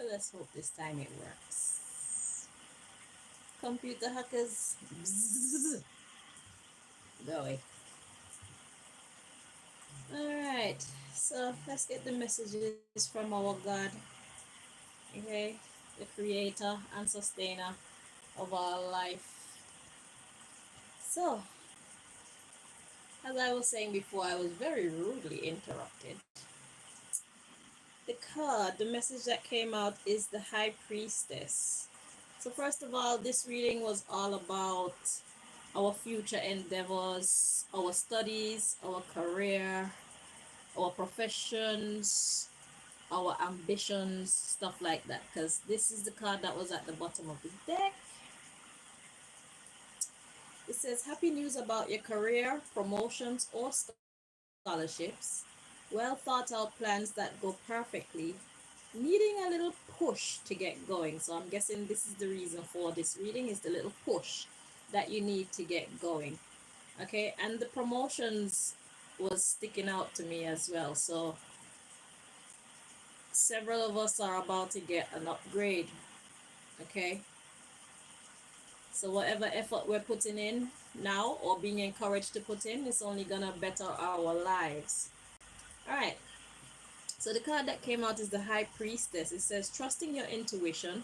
let's hope this time it works. Computer hackers, bzzz, go away. All right, so let's get the messages from our God, okay, the creator and sustainer of our life. So, as I was saying before, I was very rudely interrupted. The message that came out is the High Priestess. So, first of all, this reading was all about our future endeavors, our studies, our career, our professions, our ambitions, stuff like that. Because this is the card that was at the bottom of the deck. It says, happy news about your career, promotions, or scholarships. Well thought out plans that go perfectly, needing a little push to get going. So I'm guessing this is the reason for this reading, is the little push that you need to get going. Okay, and the promotions was sticking out to me as well. So several of us are about to get an upgrade. Okay, so whatever effort we're putting in now or being encouraged to put in is only gonna better our lives. All right, so the card that came out is the High Priestess. It says, trusting your intuition,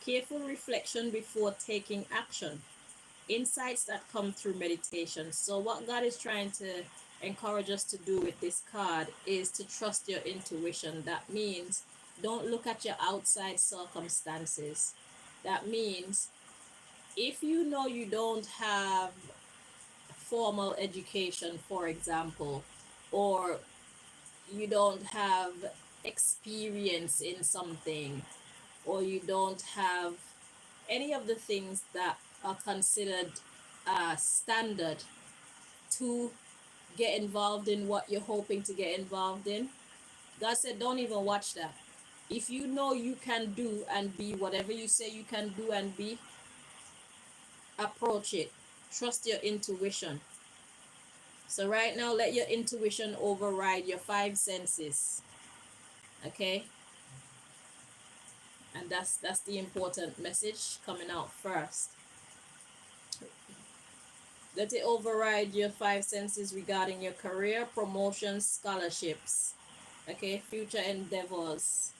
careful reflection before taking action, insights that come through meditation. So what God is trying to encourage us to do with this card is to trust your intuition. That means don't look at your outside circumstances. That means if you know you don't have formal education, for example, or you don't have experience in something, or you don't have any of the things that are considered standard to get involved in what you're hoping to get involved in, God said, don't even watch that. If you know you can do and be whatever you say you can do and be, approach it. Trust your intuition. So right now, let your intuition override your five senses. Okay? And that's the important message coming out first. Let it override your five senses regarding your career, promotions, scholarships, okay, future endeavors,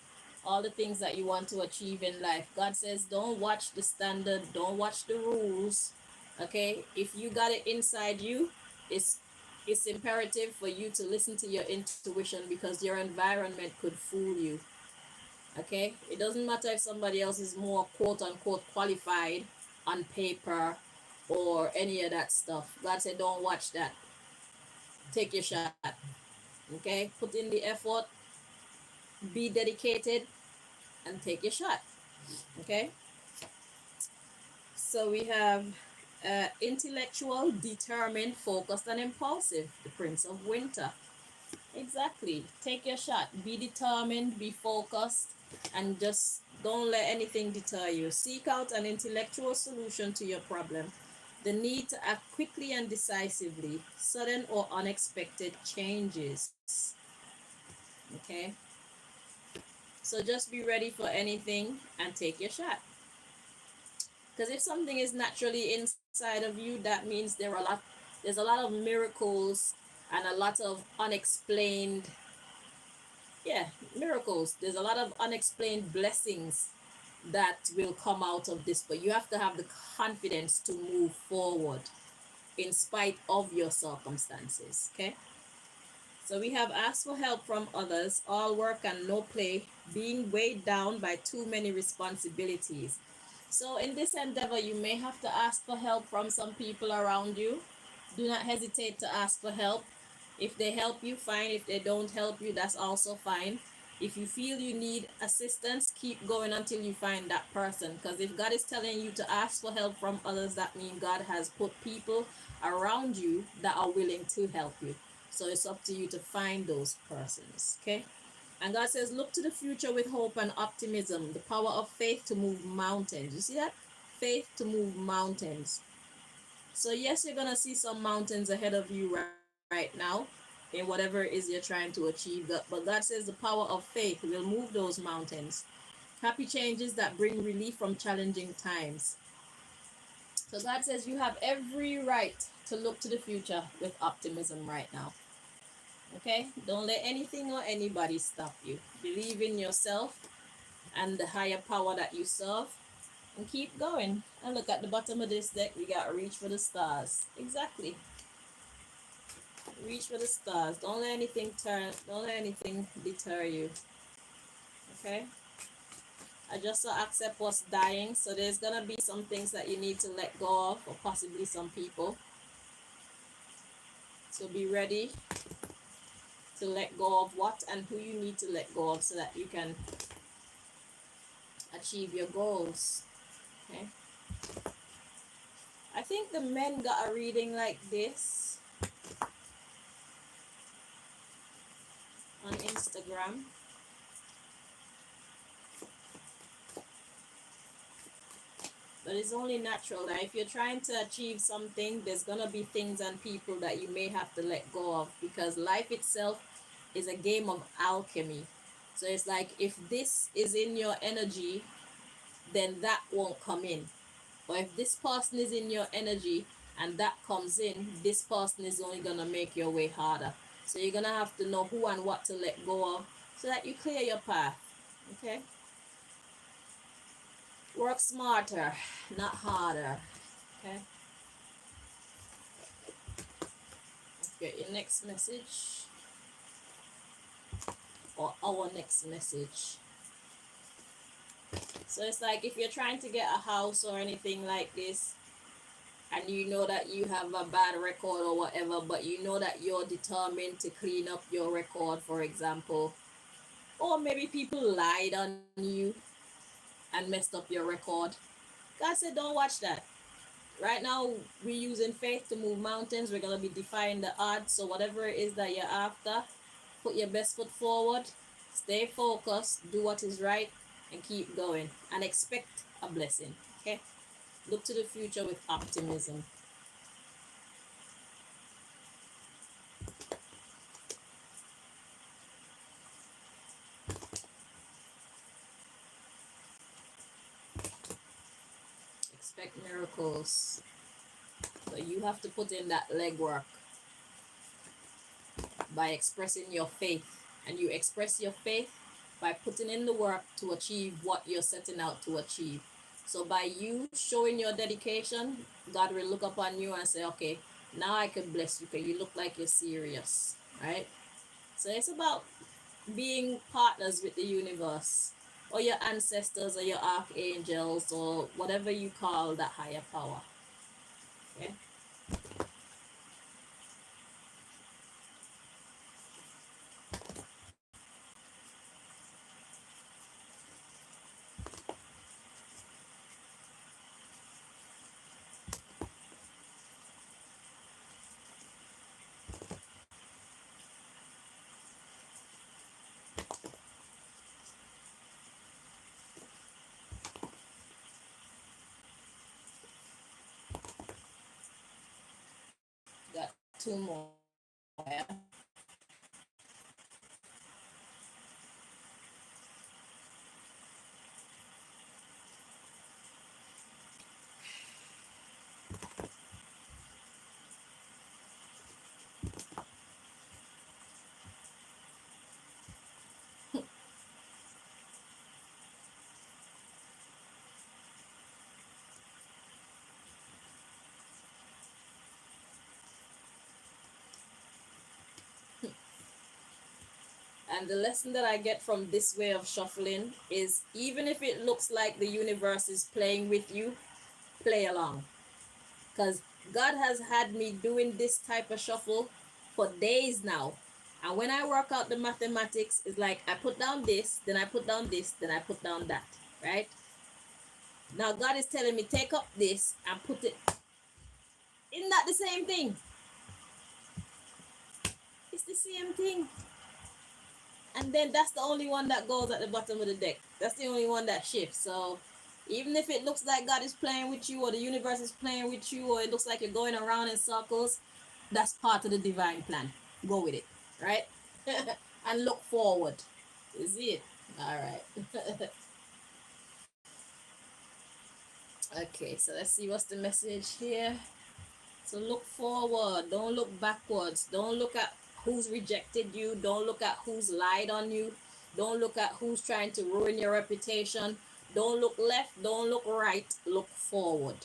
all the things that you want to achieve in life. God says, don't watch the standard, don't watch the rules, okay? If you got it inside you, it's imperative for you to listen to your intuition, because your environment could fool you, okay? It doesn't matter if somebody else is more quote unquote qualified on paper or any of that stuff. God said, don't watch that. Take your shot. Okay? Put in the effort, be dedicated, and take your shot. Okay? So we have intellectual, determined, focused, and impulsive. The Prince of Winter. Exactly. Take your shot. Be determined, be focused, and just don't let anything deter you. Seek out an intellectual solution to your problem. The need to act quickly and decisively. Sudden or unexpected changes. Okay? So just be ready for anything and take your shot. Because if something is naturally inside of you, that means there's a lot of miracles and a lot of unexplained, yeah, miracles. There's a lot of unexplained blessings that will come out of this, but you have to have the confidence to move forward in spite of your circumstances. Okay, so we have asked for help from others, all work and no play, being weighed down by too many responsibilities. So in this endeavor, you may have to ask for help from some people around you. Do not hesitate to ask for help. If they help you, fine. If they don't help you, that's also fine. If you feel you need assistance, keep going until you find that person. Because if God is telling you to ask for help from others, that means God has put people around you that are willing to help you. So it's up to you to find those persons. Okay? And God says, look to the future with hope and optimism, the power of faith to move mountains. You see that? Faith to move mountains. So yes, you're gonna see some mountains ahead of you right now in whatever it is you're trying to achieve. But God says the power of faith will move those mountains. Happy changes that bring relief from challenging times. So God says you have every right to look to the future with optimism right now. Okay? Don't let anything or anybody stop you. Believe in yourself and the higher power that you serve and keep going. And look at the bottom of this deck, we got reach for the stars. Exactly. Reach for the stars. Don't let anything deter you. Okay? I just saw accept what's dying. So there's gonna be some things that you need to let go of, or possibly some people. So be ready to let go of what and who you need to let go of so that you can achieve your goals. Okay. I think the men got a reading like this on Instagram. But it's only natural that if you're trying to achieve something, there's gonna be things and people that you may have to let go of, because life itself is a game of alchemy. So it's like if this is in your energy, then that won't come in. Or if this person is in your energy and that comes in, this person is only gonna make your way harder. So you're gonna have to know who and what to let go of so that you clear your path. Okay? Work smarter, not harder. Okay? Let's get your next message. Or our next message. So it's like if you're trying to get a house or anything like this, and you know that you have a bad record or whatever, but you know that you're determined to clean up your record, for example, or maybe people lied on you and messed up your record. God said, don't watch that. Right now, we're using faith to move mountains. We're going to be defying the odds. So, whatever it is that you're after, put your best foot forward, stay focused, do what is right, and keep going. And expect a blessing. Okay? Look to the future with optimism. Expect miracles. So you have to put in that legwork by expressing your faith. And you express your faith by putting in the work to achieve what you're setting out to achieve. So by you showing your dedication, God will look upon you and say, okay, now I can bless you because you look like you're serious, right? So it's about being partners with the universe or your ancestors or your archangels or whatever you call that higher power. Okay? Got two more. Yeah? And the lesson that I get from this way of shuffling is even if it looks like the universe is playing with you, play along. Because God has had me doing this type of shuffle for days now. And when I work out the mathematics, it's like I put down this, then I put down this, then I put down that, right? Now God is telling me, take up this and put it. Isn't that the same thing? It's the same thing. And then that's the only one that goes at the bottom of the deck. That's the only one that shifts. So even if it looks like God is playing with you or the universe is playing with you or it looks like you're going around in circles, that's part of the divine plan. Go with it, right? And look forward. You see it? All right. Okay, so let's see what's the message here. So look forward, don't look backwards. Don't look at who's rejected you. Don't look at who's lied on you. Don't look at who's trying to ruin your reputation. Don't look left, don't look right. Look forward.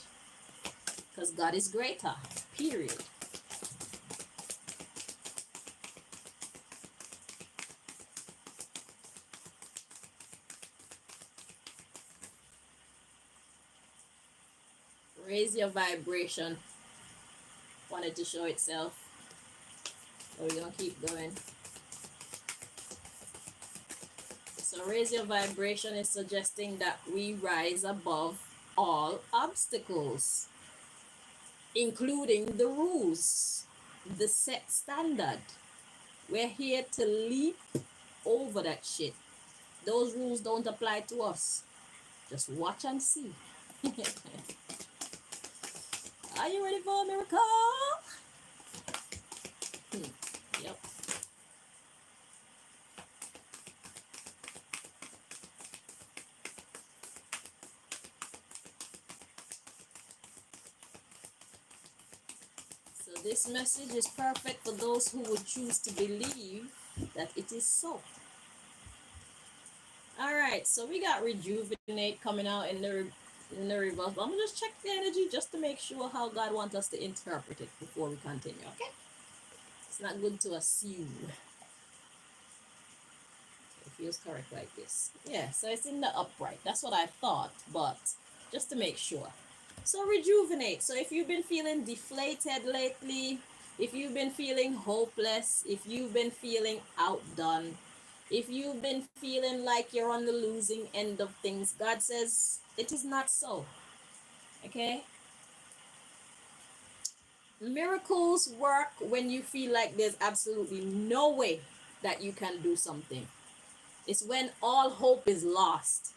Because God is greater. Period. Raise your vibration. Wanted to show itself. So we're going to keep going. So raise your vibration is suggesting that we rise above all obstacles, including the rules, the set standard. We're here to leap over that shit. Those rules don't apply to us. Just watch and see. Are you ready for a miracle? Yep. So this message is perfect for those who would choose to believe that it is so. All right, so we got rejuvenate coming out in the reverse. But I'm gonna just check the energy just to make sure how God wants us to interpret it before we continue. Okay, it's not good to assume. It feels correct like this. Yeah, so it's in the upright. That's what I thought, but just to make sure. So rejuvenate. So if you've been feeling deflated lately, if you've been feeling hopeless, if you've been feeling outdone, if you've been feeling like you're on the losing end of things, God says it is not so. Okay? Miracles work when you feel like there's absolutely no way that you can do something. It's when all hope is lost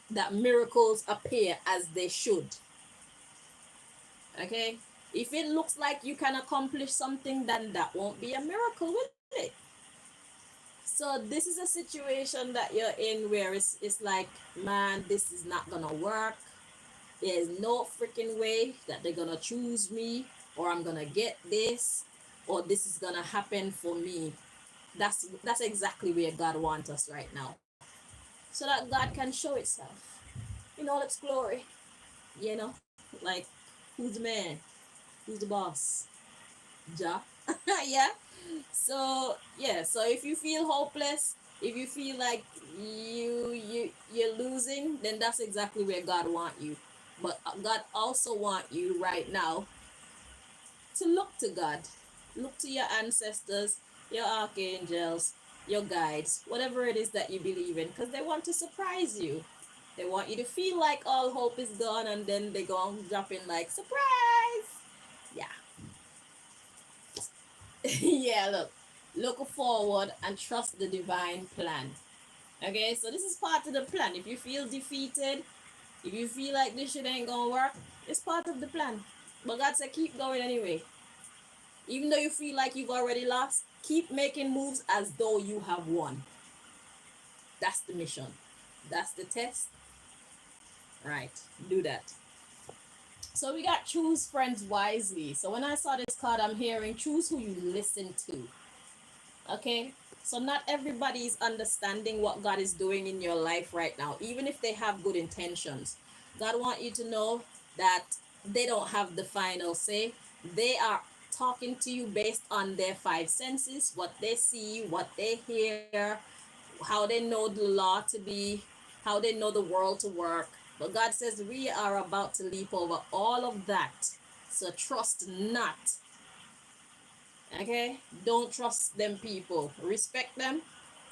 that miracles appear as they should. Okay? If it looks like you can accomplish something, then that won't be a miracle, will it? So this is a situation that you're in where it's like, man, this is not gonna work. There's no freaking way that they're gonna choose me, or I'm gonna get this, or this is gonna happen for me. That's exactly where God wants us right now. So that God can show itself in all its glory. You know? Like, who's the man? Who's the boss? Ja. Yeah. So yeah, so if you feel hopeless, if you feel like you're losing, then that's exactly where God want you. But God also want you right now to look to God. Look to your ancestors, your archangels, your guides, whatever it is that you believe in, because they want to surprise you. They want you to feel like all hope is gone, and then they go and drop in like surprise. Yeah. Yeah, look forward and trust the divine plan. Okay, so this is part of the plan. If you feel defeated, if you feel like this shit ain't gonna work, it's part of the plan. But God said keep going anyway. Even though you feel like you've already lost, keep making moves as though you have won. That's the mission. That's the test. Right, do that. So we got choose friends wisely. So when I saw this card, I'm hearing choose who you listen to. Okay, so not everybody is understanding what God is doing in your life right now, even if they have good intentions. God want you to know that they don't have the final say. They are talking to you based on their five senses, what they see, what they hear, how they know the law to be, how they know the world to work. But God says we are about to leap over all of that. So trust not. Okay? Don't trust them people. Respect them.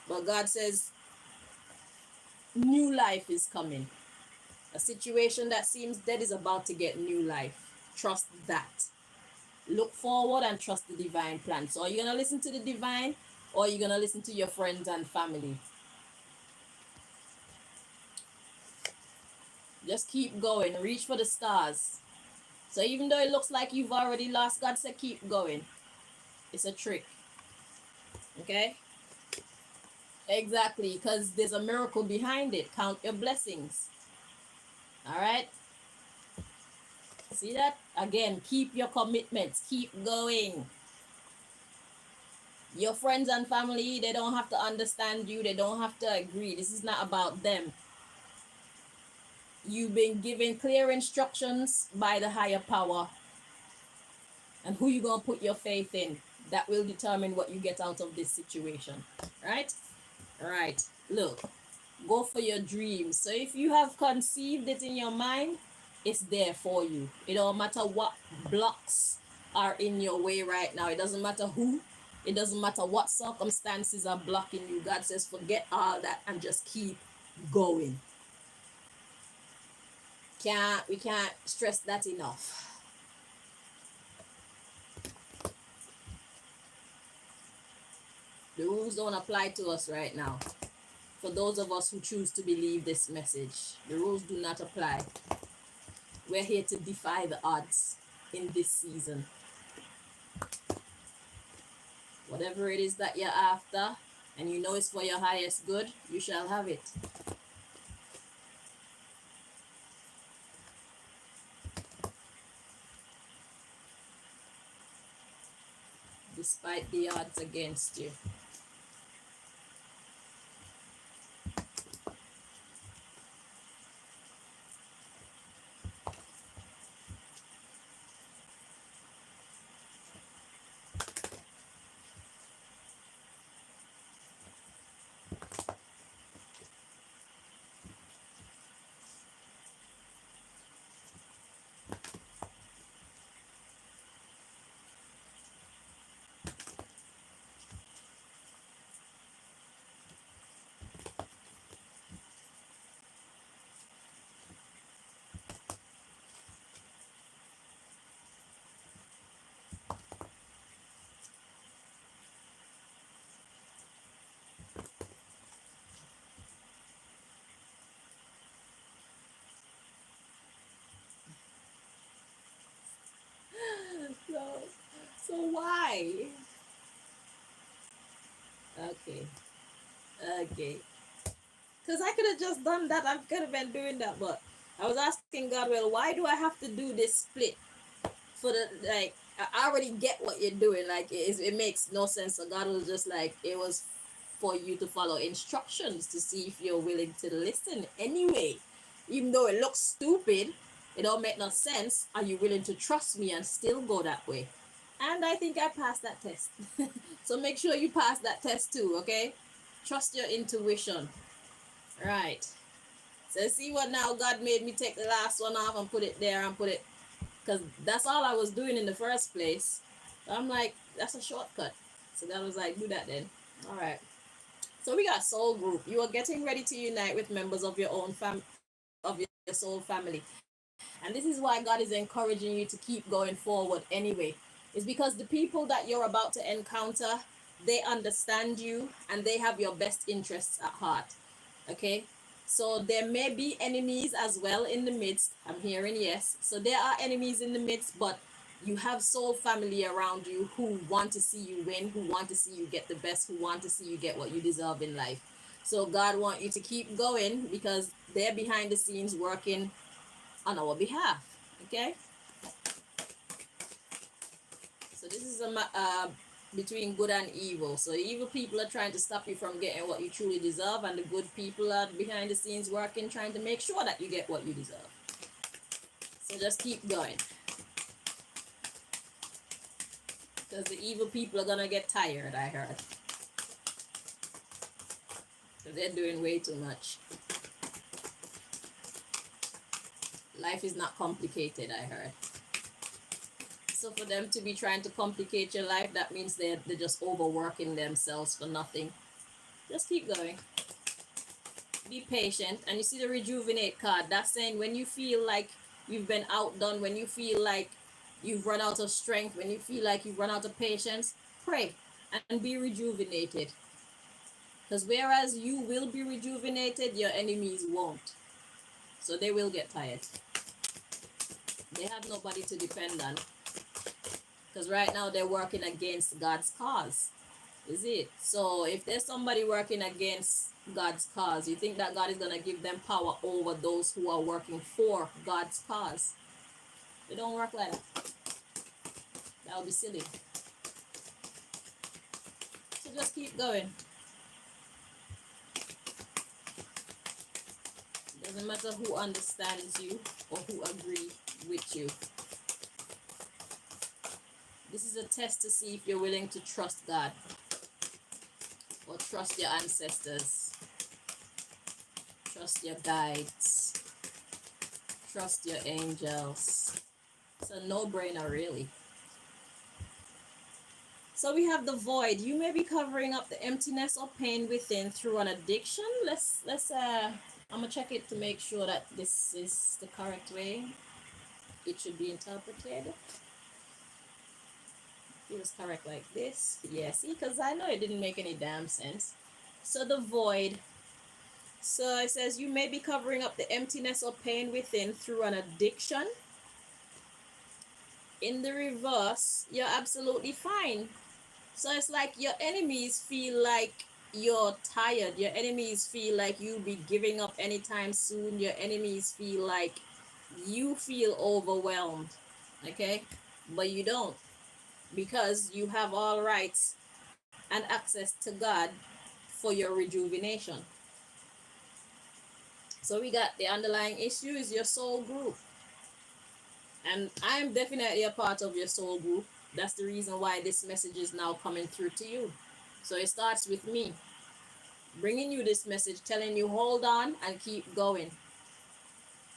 But God says new life is coming. A situation that seems dead is about to get new life. Trust that. Look forward and trust the divine plan. So are you going to listen to the divine, or are you going to listen to your friends and family? Just keep going. Reach for the stars. So even though it looks like you've already lost, God said keep going. It's a trick. Okay? Exactly, because there's a miracle behind it. Count your blessings. All right? See that? Again, keep your commitments. Keep going. Your friends and family, they don't have to understand you. They don't have to agree. This is not about them. You've been given clear instructions by the higher power. And who you going to put your faith in? That will determine what you get out of this situation. Right? Right. Look, go for your dreams. So if you have conceived it in your mind, it's there for you. It don't matter what blocks are in your way right now. It doesn't matter who. It doesn't matter what circumstances are blocking you. God says, forget all that and just keep going. We can't stress that enough. The rules don't apply to us right now. For those of us who choose to believe this message, the rules do not apply. We're here to defy the odds in this season. Whatever it is that you're after, and you know it's for your highest good, you shall have it. Despite the odds against you. So, so why? Okay, okay. Because I could have just done that. I could have been doing that, but I was asking God, well, why do I have to do this split? For the like, I already get what you're doing. Like, it makes no sense. So God was just like, it was for you to follow instructions to see if you're willing to listen anyway. Even though it looks stupid, it don't make no sense. Are you willing to trust me and still go that way? And I think I passed that test. So make sure you pass that test too, okay? Trust your intuition. Right. So see what now God made me take the last one off and put it there and put it, because that's all I was doing in the first place. So I'm like, that's a shortcut. So God was like, do that then. All right. So we got soul group. You are getting ready to unite with members of your own of your soul family. And this is why God is encouraging you to keep going forward anyway. It's because the people that you're about to encounter, they understand you and they have your best interests at heart. Okay? So there may be enemies as well in the midst. I'm hearing yes. So there are enemies in the midst, but you have soul family around you who want to see you win, who want to see you get the best, who want to see you get what you deserve in life. So God wants you to keep going because they're behind the scenes working on our behalf. Okay? So this is between good and evil. So evil people are trying to stop you from getting what you truly deserve, and the good people are behind the scenes working, trying to make sure that you get what you deserve. So just keep going. Because the evil people are gonna get tired, I heard. So they're doing way too much. Life is not complicated, I heard. So for them to be trying to complicate your life, that means they're just overworking themselves for nothing. Just keep going. Be patient. And you see the rejuvenate card, that's saying when you feel like you've been outdone, when you feel like you've run out of strength, when you feel like you've run out of patience, pray and be rejuvenated. Because whereas you will be rejuvenated, your enemies won't. So they will get tired. They have nobody to depend on. Because right now they're working against God's cause. Is it? So if there's somebody working against God's cause, you think that God is going to give them power over those who are working for God's cause? It don't work like that. That would be silly. So just keep going. Doesn't matter who understands you or who agree with you. This is a test to see if you're willing to trust God or trust your ancestors, trust your guides, trust your angels. It's a no-brainer, really. So we have the void. You may be covering up the emptiness or pain within through an addiction. I'm gonna check it to make sure that this is the correct way it should be interpreted. It was correct like this. Yeah, see, because I know it didn't make any damn sense. So the void. So it says you may be covering up the emptiness or pain within through an addiction. In the reverse, you're absolutely fine. So it's like your enemies feel like you're tired. Your enemies feel like you'll be giving up anytime soon. Your enemies feel like you feel overwhelmed. Okay? But you don't, because you have all rights and access to God for your rejuvenation. So we got the underlying issue is your soul group. And I'm definitely a part of your soul group. That's the reason why this message is now coming through to you. So it starts with me bringing you this message, telling you hold on and keep going.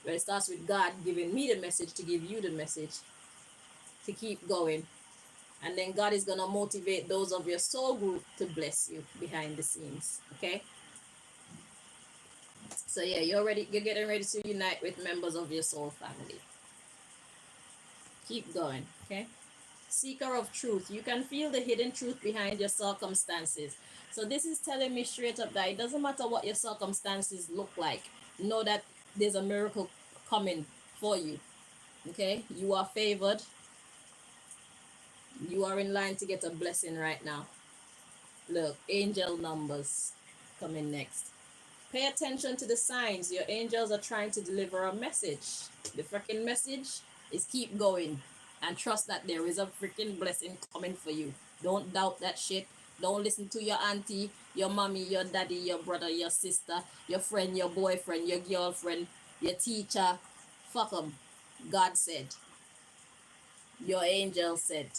But it starts with God giving me the message to give you the message to keep going. And then God is going to motivate those of your soul group to bless you behind the scenes. Okay? So yeah, you're getting ready to unite with members of your soul family. Keep going. Okay? Seeker of truth. You can feel the hidden truth behind your circumstances. So this is telling me straight up that it doesn't matter what your circumstances look like. Know that there's a miracle coming for you. Okay? You are favored. You are in line to get a blessing right now. Look, angel numbers coming next. Pay attention to the signs. Your angels are trying to deliver a message. The freaking message is keep going and trust that there is a freaking blessing coming for you. Don't doubt that shit. Don't listen to your auntie, your mommy, your daddy, your brother, your sister, your friend, your boyfriend, your girlfriend, your teacher. Fuck them. God said. Your angel said.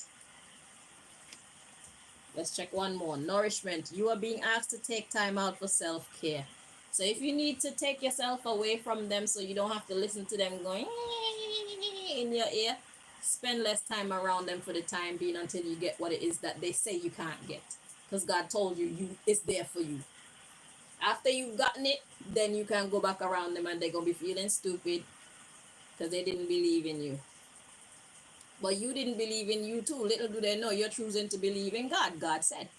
Let's check one more. Nourishment. You are being asked to take time out for self-care. So if you need to take yourself away from them so you don't have to listen to them going in your ear, spend less time around them for the time being until you get what it is that they say you can't get. Because God told you it's there for you. After you've gotten it, then you can go back around them and they're going to be feeling stupid because they didn't believe in you. But you didn't believe in you too. Little do they know you're choosing to believe in God. God said.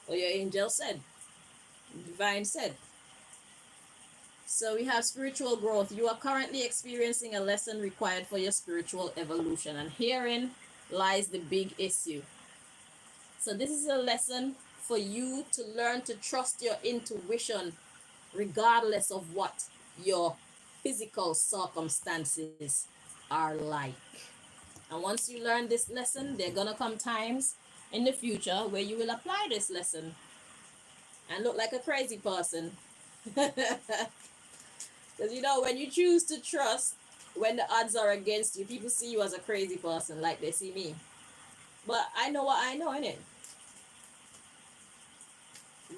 Or your angel said. Divine said. So we have spiritual growth. You are currently experiencing a lesson required for your spiritual evolution. And herein lies the big issue. So this is a lesson for you to learn to trust your intuition regardless of what your physical circumstances are like. And once you learn this lesson, there are going to come times in the future where you will apply this lesson and look like a crazy person. Because you know, when you choose to trust, when the odds are against you, people see you as a crazy person like they see me. But I know what I know, innit?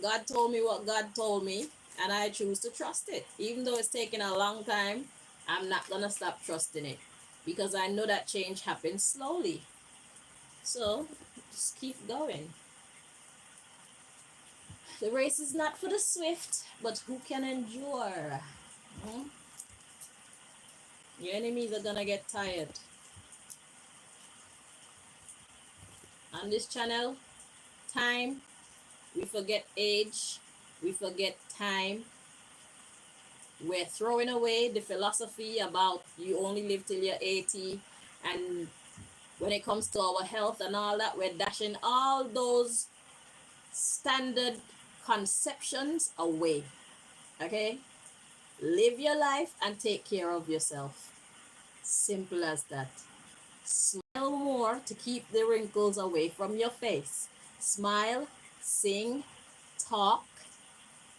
God told me what God told me, and I choose to trust it. Even though it's taking a long time, I'm not going to stop trusting it. Because I know that change happens slowly. So, just keep going. The race is not for the swift, but who can endure? Your enemies are gonna get tired. On this channel, time, we forget age, we forget time. We're throwing away the philosophy about you only live till you're 80, and when it comes to our health and all that, we're dashing all those standard conceptions away. Okay? Live your life and take care of yourself. Simple as that. Smile more to keep the wrinkles away from your face. Smile, sing, talk,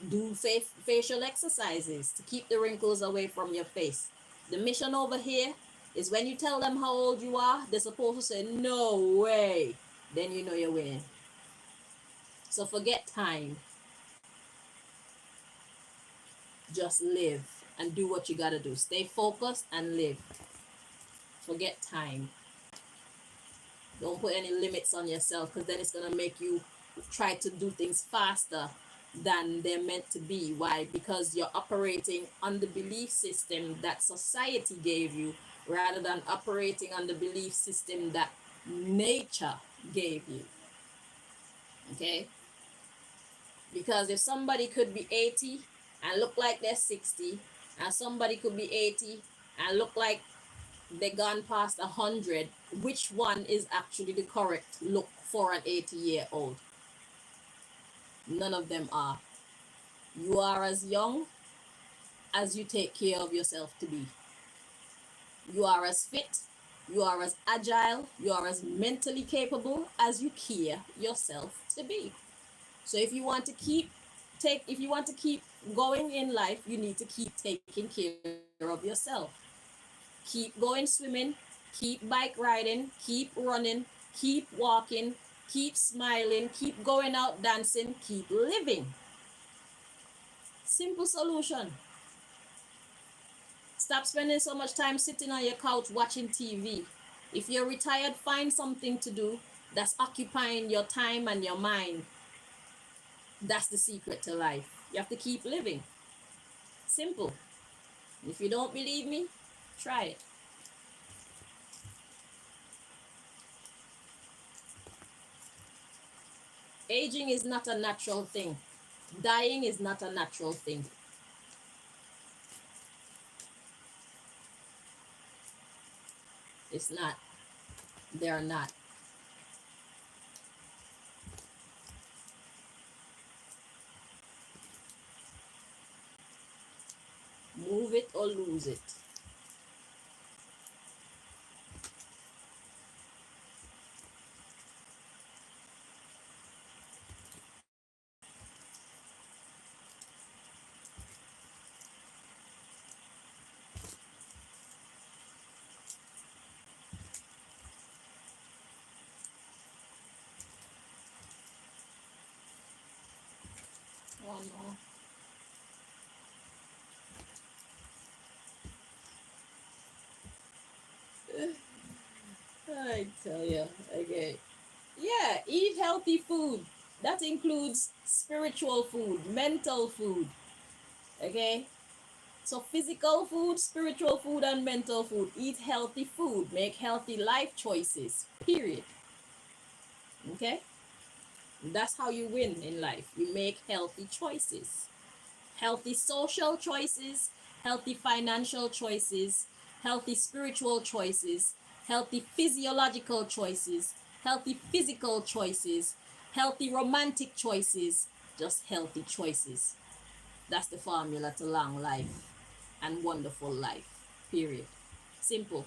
do facial exercises to keep the wrinkles away from your face. The mission over here is when you tell them how old you are, they're supposed to say, no way. Then you know you're winning. So forget time. Just live and do what you gotta do. Stay focused and live. Forget time. Don't put any limits on yourself, because then it's gonna make you try to do things faster than they're meant to be. Why? Because you're operating on the belief system that society gave you rather than operating on the belief system that nature gave you. Okay? Because if somebody could be 80 and look like they're 60, and somebody could be 80 and look like they're gone past 100, which one is actually the correct look for an 80-year-old? None of them are. You are as young as you take care of yourself to be. You are as fit, you are as agile, you are as mentally capable as you care yourself to be. So if you want to keep going in life, you need to keep taking care of yourself. Keep going swimming, keep bike riding, keep running, keep walking, keep smiling, keep going out dancing, keep living. Simple solution. Stop spending so much time sitting on your couch watching TV. If you're retired, find something to do that's occupying your time and your mind. That's the secret to life. You have to keep living. Simple. If you don't believe me, try it. Aging is not a natural thing. Dying is not a natural thing. It's not. They're not. Move it or lose it. One more. I tell you, okay. Yeah, eat healthy food. That includes spiritual food, mental food. Okay? So physical food, spiritual food, and mental food. Eat healthy food. Make healthy life choices. Period. Okay? That's how you win in life. You make healthy choices. Healthy social choices, healthy financial choices, healthy spiritual choices, healthy physiological choices, healthy physical choices, healthy romantic choices, just healthy choices. That's the formula to long life and wonderful life. Period. Simple.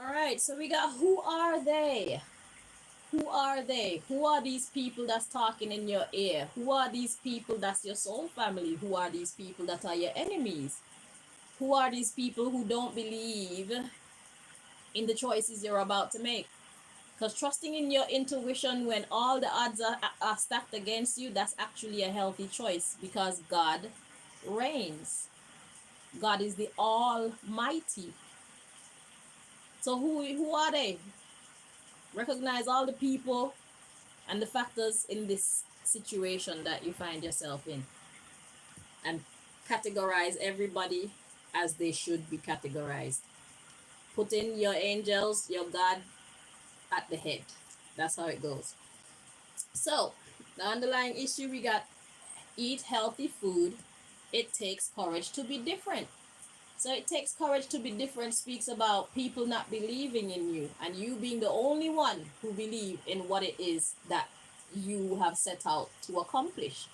All right, so we got who are they? Who are they? Who are these people that's talking in your ear? Who are these people that's your soul family? Who are these people that are your enemies? Who are these people who don't believe in the choices you're about to make? Because trusting in your intuition when all the odds are stacked against you, that's actually a healthy choice, because God reigns. God is the Almighty. So who are they? Recognize all the people and the factors in this situation that you find yourself in, and categorize everybody as they should be categorized. Put in your angels, your God at the head. That's how it goes. So, the underlying issue we got: eat healthy food. It takes courage to be different. So, it takes courage to be different speaks about people not believing in you and you being the only one who believe in what it is that you have set out to accomplish.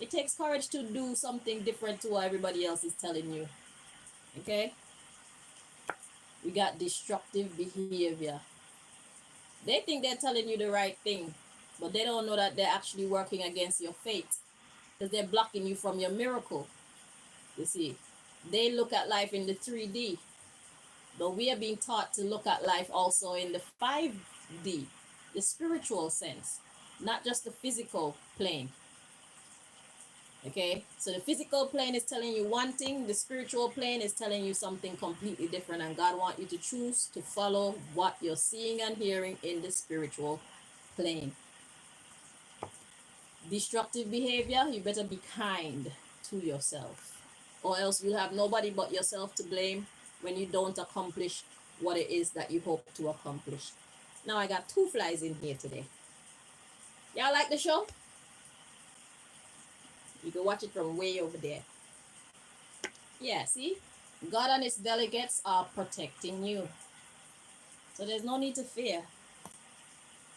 It takes courage to do something different to what everybody else is telling you. Okay? We got destructive behavior. They think they're telling you the right thing, but they don't know that they're actually working against your fate because they're blocking you from your miracle. You see, they look at life in the 3D, but we are being taught to look at life also in the 5D, the spiritual sense, not just the physical plane. Okay, so the physical plane is telling you one thing, the spiritual plane is telling you something completely different, and God wants you to choose to follow what you're seeing and hearing in the spiritual plane. Destructive behavior, you better be kind to yourself, or else you'll have nobody but yourself to blame when you don't accomplish what it is that you hope to accomplish. Now I got two flies in here today. Y'all like the show? You can watch it from way over there. Yeah, see? God and his delegates are protecting you. So there's no need to fear.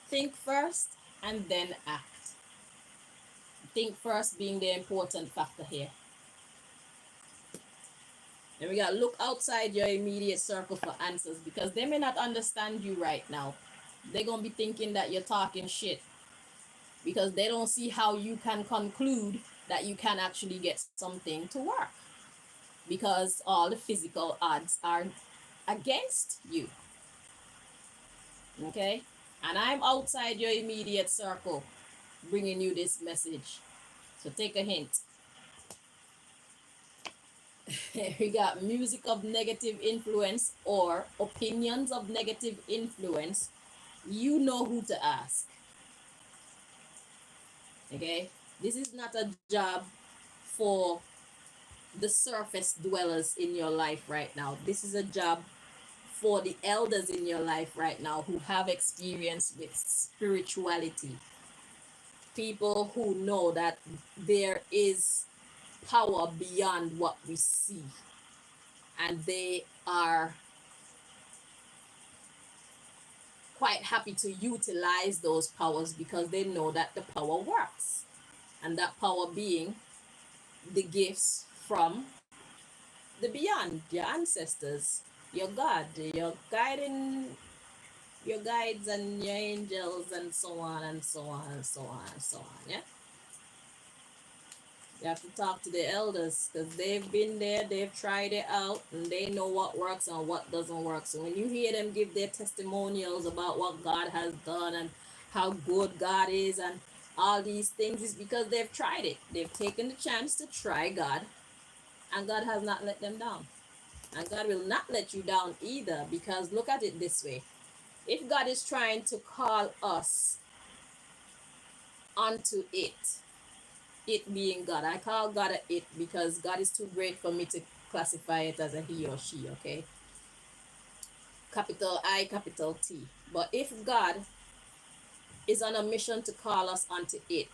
Think first and then act. Think first being the important factor here. Then we got look outside your immediate circle for answers, because they may not understand you right now. They're going to be thinking that you're talking shit because they don't see how you can conclude that you can actually get something to work, because all the physical odds are against you. Okay? And I'm outside your immediate circle bringing you this message. So take a hint. We got music of negative influence or opinions of negative influence. You know who to ask. Okay? This is not a job for the surface dwellers in your life right now. This is a job for the elders in your life right now who have experience with spirituality. People who know that there is power beyond what we see, and they are quite happy to utilize those powers because they know that the power works, and that power being the gifts from the beyond, your ancestors, your God, your guiding, your guides and your angels, and so on and so on and so on and so on. Yeah, you have to talk to the elders because they've been there, they've tried it out, and they know what works and what doesn't work. So when you hear them give their testimonials about what God has done and how good God is and all these things, is because they've tried it. They've taken the chance to try God, and God has not let them down. And God will not let you down either, because look at it this way. If God is trying to call us onto it being God, I call God a it because God is too great for me to classify it as a he or she, okay? Capital I, capital T. But if God is on a mission to call us onto it,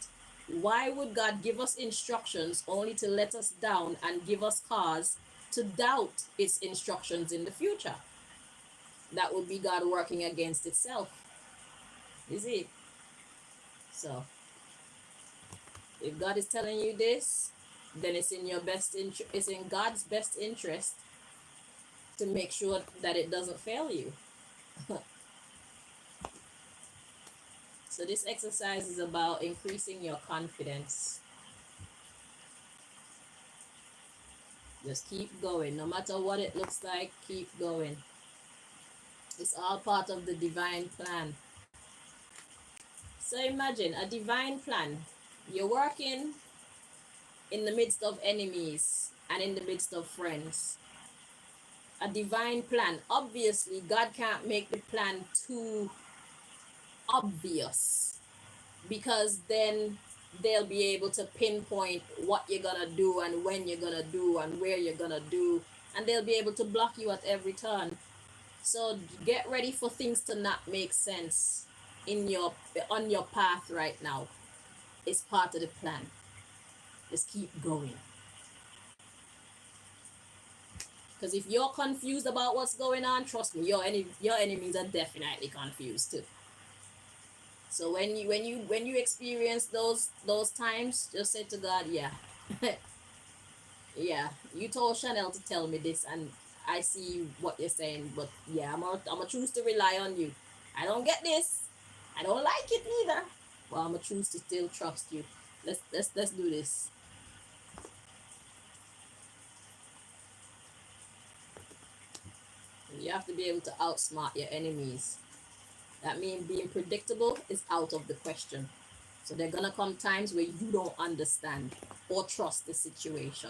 why would God give us instructions only to let us down and give us cause to doubt its instructions in the future? That would be God working against itself. You see? So, if God is telling you this, then it's in your best interest, it's in God's best interest to make sure that it doesn't fail you. So this exercise is about increasing your confidence. Just keep going. No matter what it looks like, keep going. It's all part of the divine plan. So imagine a divine plan. You're working in the midst of enemies and in the midst of friends. A divine plan. Obviously, God can't make the plan too obvious. because then they'll be able to pinpoint what you're gonna do and when you're gonna do and where you're gonna do, and they'll be able to block you at every turn. So get ready for things to not make sense in your on your path right now. It's part of the plan. Just keep going. Because if you're confused about what's going on, trust me, your enemies are definitely confused too. So when you experience those times, just say to God, yeah, yeah, you told Chanel to tell me this, and I see what you're saying, but yeah, I'm gonna choose to rely on you. I don't get this. I don't like it either. But I'm gonna choose to still trust you. Let's do this. You have to be able to outsmart your enemies. That means being predictable is out of the question. So there are gonna come times where you don't understand or trust the situation.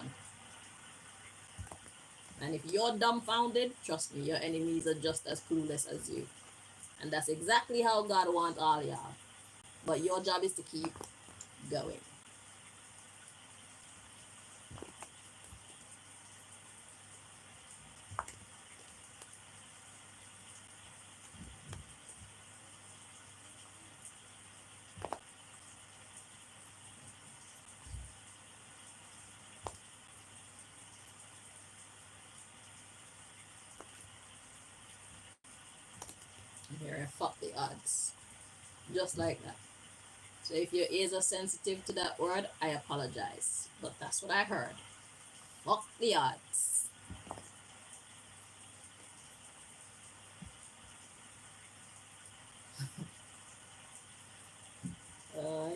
And if you're dumbfounded, trust me, your enemies are just as clueless as you. And that's exactly how God wants all y'all. But your job is to keep going. Here, and fuck the odds. Just like that. So if your ears are sensitive to that word, I apologize. But that's what I heard. Fuck the odds.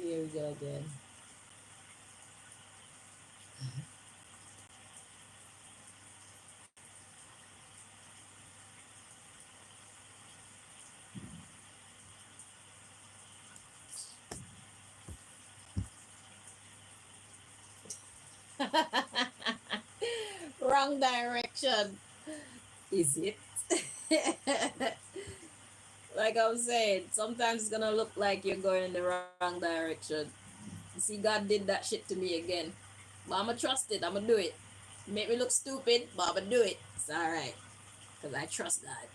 Here we go again. Wrong direction. Is it? Like I'm saying, sometimes it's gonna look like you're going in the wrong direction. See, God did that shit to me again. But I'ma trust it. I'ma do it. Make me look stupid, but I'ma do it. It's alright. Because I trust God.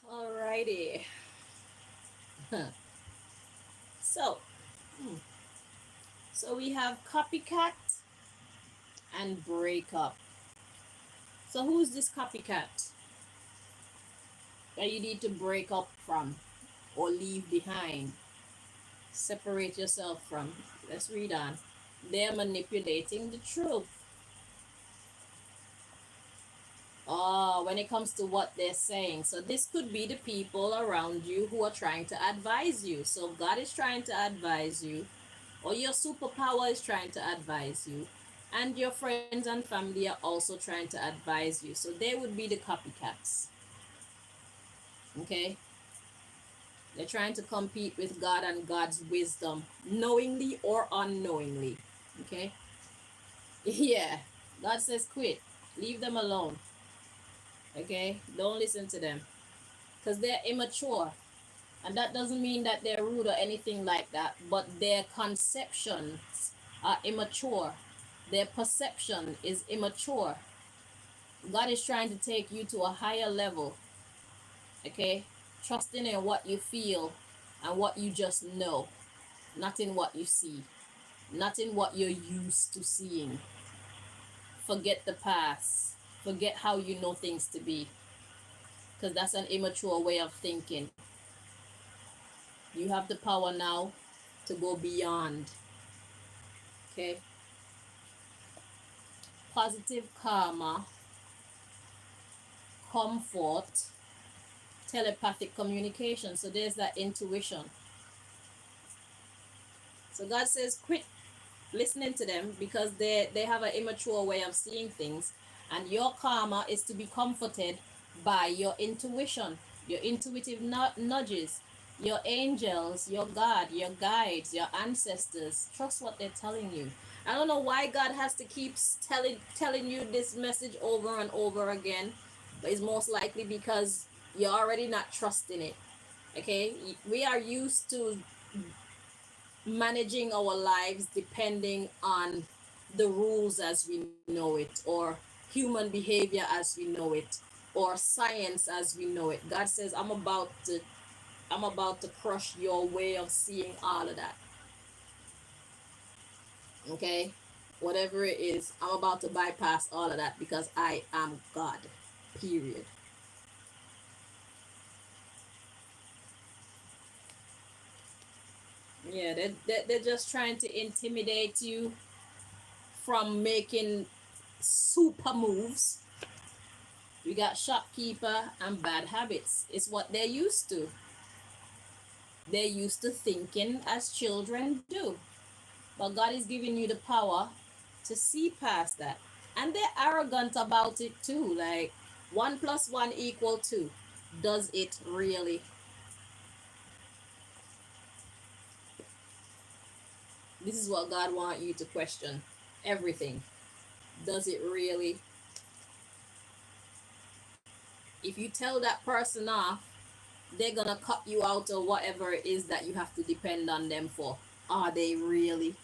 Alrighty. So, hmm, so we have copycat and breakup. So who's this copycat that you need to break up from or leave behind? Separate yourself from. Let's read on. They're manipulating the truth. Oh, when it comes to what they're saying. So this could be the people around you who are trying to advise you. So God is trying to advise you, or your superpower is trying to advise you, and your friends and family are also trying to advise you. So they would be the copycats. Okay? They're trying to compete with God and God's wisdom, knowingly or unknowingly. Okay? Yeah. God says quit. Leave them alone. Okay? Don't listen to them. Because they're immature. And that doesn't mean that they're rude or anything like that, but their conceptions are immature. Their perception is immature. God is trying to take you to a higher level, okay? Trusting in what you feel and what you just know, not in what you see, not in what you're used to seeing. Forget the past, forget how you know things to be, because that's an immature way of thinking. You have the power now to go beyond, okay? Positive karma, comfort, telepathic communication. So there's that intuition. So God says, quit listening to them because they have an immature way of seeing things. And your karma is to be comforted by your intuition, your intuitive nudges, your angels, your God, your guides, your ancestors. Trust what they're telling you. I don't know why God has to keep telling you this message over and over again, but it's most likely because you're already not trusting it. Okay, we are used to managing our lives depending on the rules as we know it, or human behavior as we know it, or science as we know it. God says, I'm about to crush your way of seeing all of that. Okay? Whatever it is, I'm about to bypass all of that because I am God. Period. Yeah, they're just trying to intimidate you from making super moves. We got shopkeeper and bad habits. It's what they're used to. They're used to thinking as children do. But God is giving you the power to see past that. And they're arrogant about it too. Like, 1 + 1 = 2. Does it really? This is what God wants you to question. Everything. Does it really? If you tell that person off, they're gonna cut you out or whatever it is that you have to depend on them for. Are they really?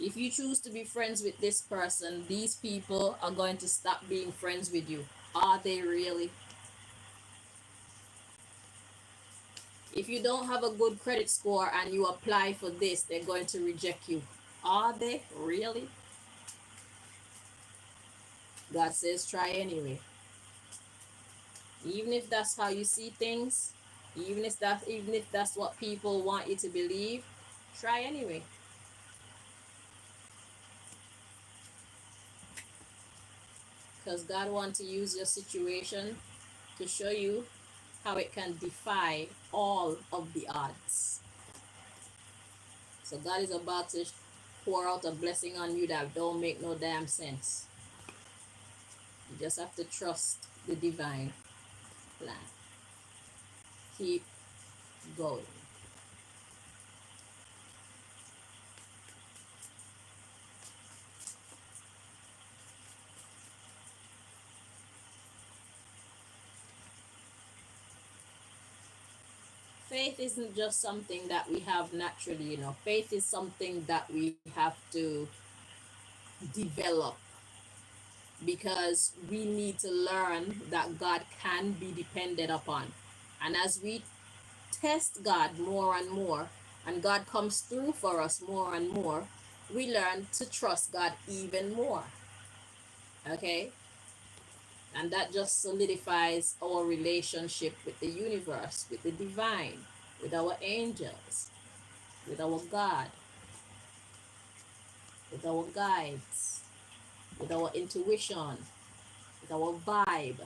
If you choose to be friends with this person, these people are going to stop being friends with you. Are they really? If you don't have a good credit score and you apply for this, they're going to reject you. Are they really? God says try anyway. Even if that's how you see things, even if that's what people want you to believe, try anyway. Because God wants to use your situation to show you how it can defy all of the odds. So God is about to pour out a blessing on you that don't make no damn sense. You just have to trust the divine plan. Keep going. Faith isn't just something that we have naturally. Faith is something that we have to develop because we need to learn that God can be depended upon. And as we test God more and more, and God comes through for us more and more, we learn to trust God even more. Okay? And that just solidifies our relationship with the universe, with the divine, with our angels, with our God, with our guides, with our intuition, with our vibe.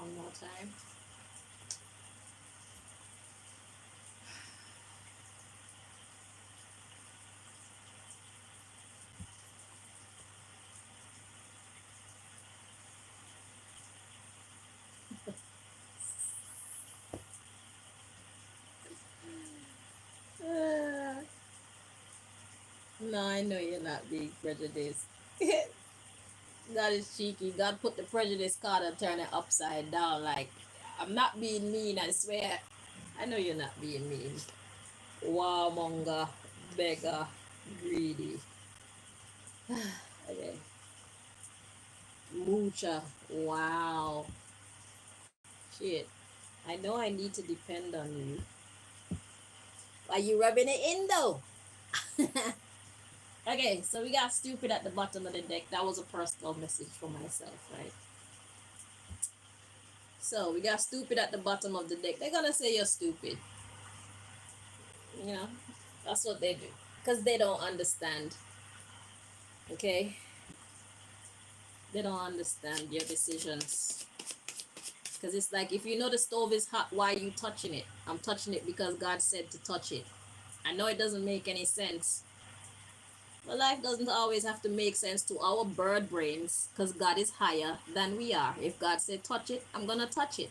One more time. Uh, no, I know you're not being prejudiced. God is cheeky. God put the prejudice card and turn it upside down. Like, I'm not being mean, I swear. I know you're not being mean. Warmonger, beggar, greedy. Okay. Moocher. Wow. Shit. I know I need to depend on you. Why you rubbing it in though? Okay, so we got stupid at the bottom of the deck. That was a personal message for myself, right? So we got stupid at the bottom of the deck. They're gonna say you're stupid. You know, that's what they do. Because they don't understand. Okay? They don't understand your decisions. Because it's like, if you know the stove is hot, why are you touching it? I'm touching it because God said to touch it. I know it doesn't make any sense. But life doesn't always have to make sense to our bird brains because God is higher than we are. If God said touch it, I'm going to touch it.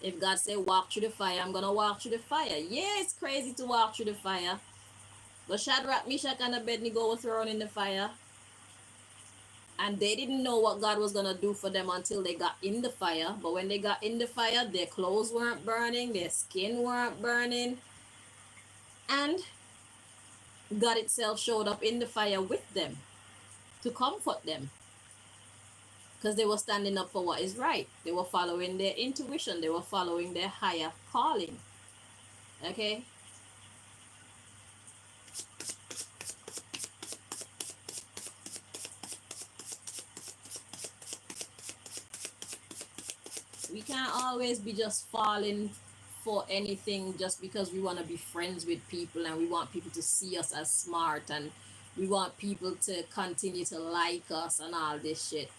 If God said walk through the fire, I'm going to walk through the fire. Yeah, it's crazy to walk through the fire. But Shadrach, Meshach, and Abednego were thrown in the fire. And they didn't know what God was going to do for them until they got in the fire. But when they got in the fire, their clothes weren't burning, their skin weren't burning. And God itself showed up in the fire with them to comfort them. Because they were standing up for what is right. They were following their intuition. They were following their higher calling. Okay? We can't always be just falling for anything just because we want to be friends with people and we want people to see us as smart and we want people to continue to like us and all this shit.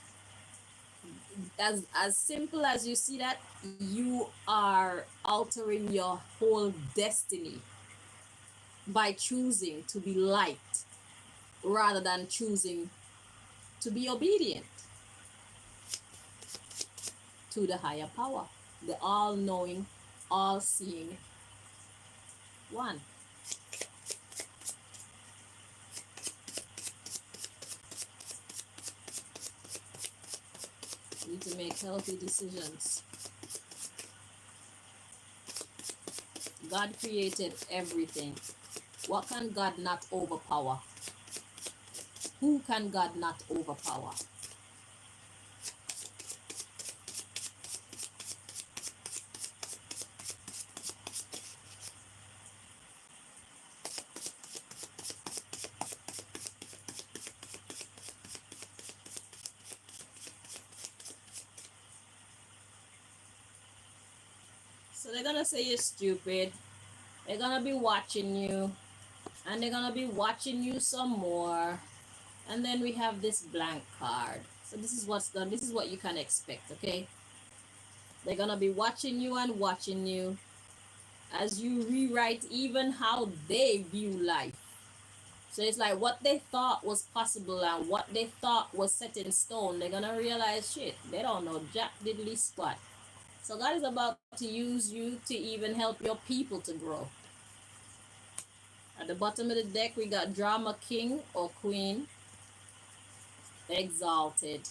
As simple as you see that, you are altering your whole destiny by choosing to be liked rather than choosing to be obedient to the higher power, the all-knowing, all-seeing one. You need to make healthy decisions. God created everything. What can God not overpower? Who can God not overpower? So they're gonna say you're stupid. They're gonna be watching you. And they're gonna be watching you some more. And then we have this blank card. So this is what's done. This is what you can expect, okay? They're gonna be watching you and watching you as you rewrite even how they view life. So it's like what they thought was possible and what they thought was set in stone, they're gonna realize shit, they don't know jack diddly squat. So God is about to use you to even help your people to grow. At the bottom of the deck, we got drama king or queen, exalted.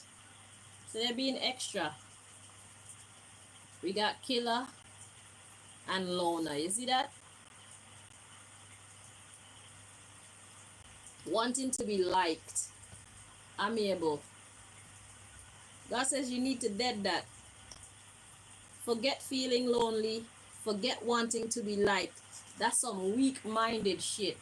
So they're being extra. We got killer and loner. You see that? Wanting to be liked, amiable. God says you need to dead that. Forget feeling lonely. Forget wanting to be liked. That's some weak-minded shit.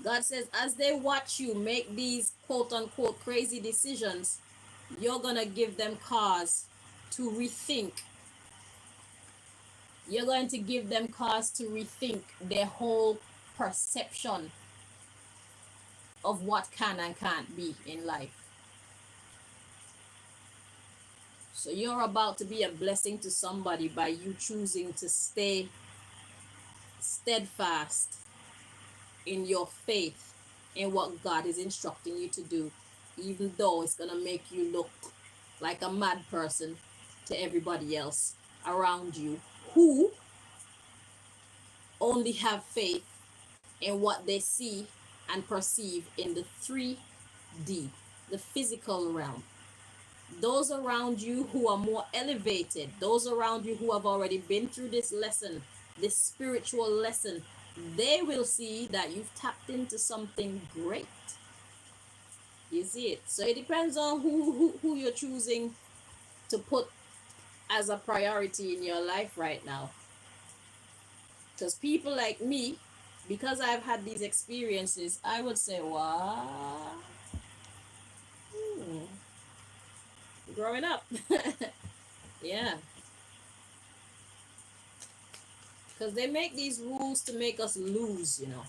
God says as they watch you make these quote-unquote crazy decisions, you're gonna give them cause to rethink. You're going to give them cause to rethink their whole perception of what can and can't be in life. So you're about to be a blessing to somebody by you choosing to stay steadfast in your faith in what God is instructing you to do, even though it's going to make you look like a mad person to everybody else around you who only have faith in what they see and perceive in the 3D, the physical realm. Those around you who are more elevated, those around you who have already been through this lesson, this spiritual lesson, they will see that you've tapped into something great. You see it. So it depends on who you're choosing to put as a priority in your life right now. Because people like me, because I've had these experiences, I would say, wow, growing up. Yeah. Because they make these rules to make us lose, you know.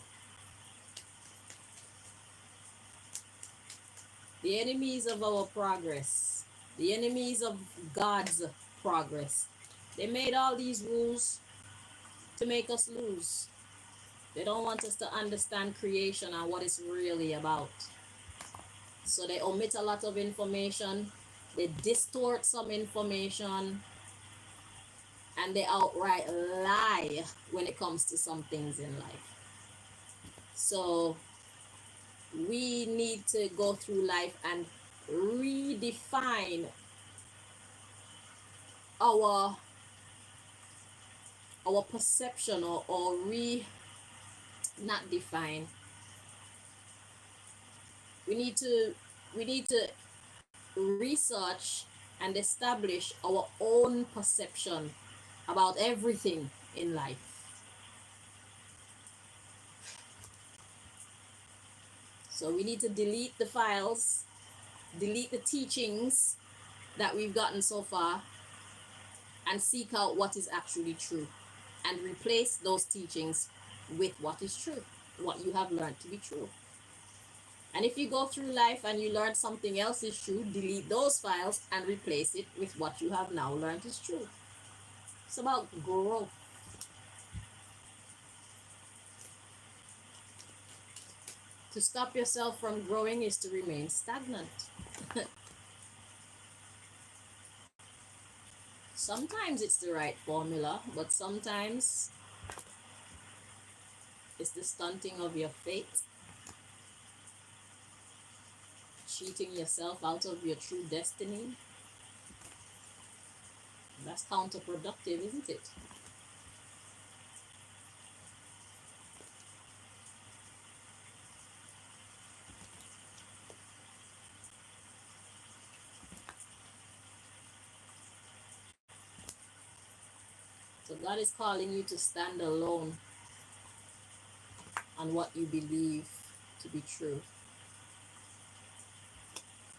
The enemies of our progress, the enemies of God's progress. They made all these rules to make us lose. They don't want us to understand creation and what it's really about. So they omit a lot of information, they distort some information, and they outright lie when it comes to some things in life. So we need to go through life and redefine our perception, or not define. We need to research and establish our own perception about everything in life. So we need to delete the files, delete the teachings that we've gotten so far, and seek out what is actually true, and replace those teachings with what is true, what you have learned to be true. And if you go through life and you learn something else is true, delete those files and replace it with what you have now learned is true. It's about growth. To stop yourself from growing is to remain stagnant. Sometimes it's the right formula, but sometimes it's the stunting of your faith, cheating yourself out of your true destiny. That's counterproductive, isn't it? So God is calling you to stand alone on what you believe to be true.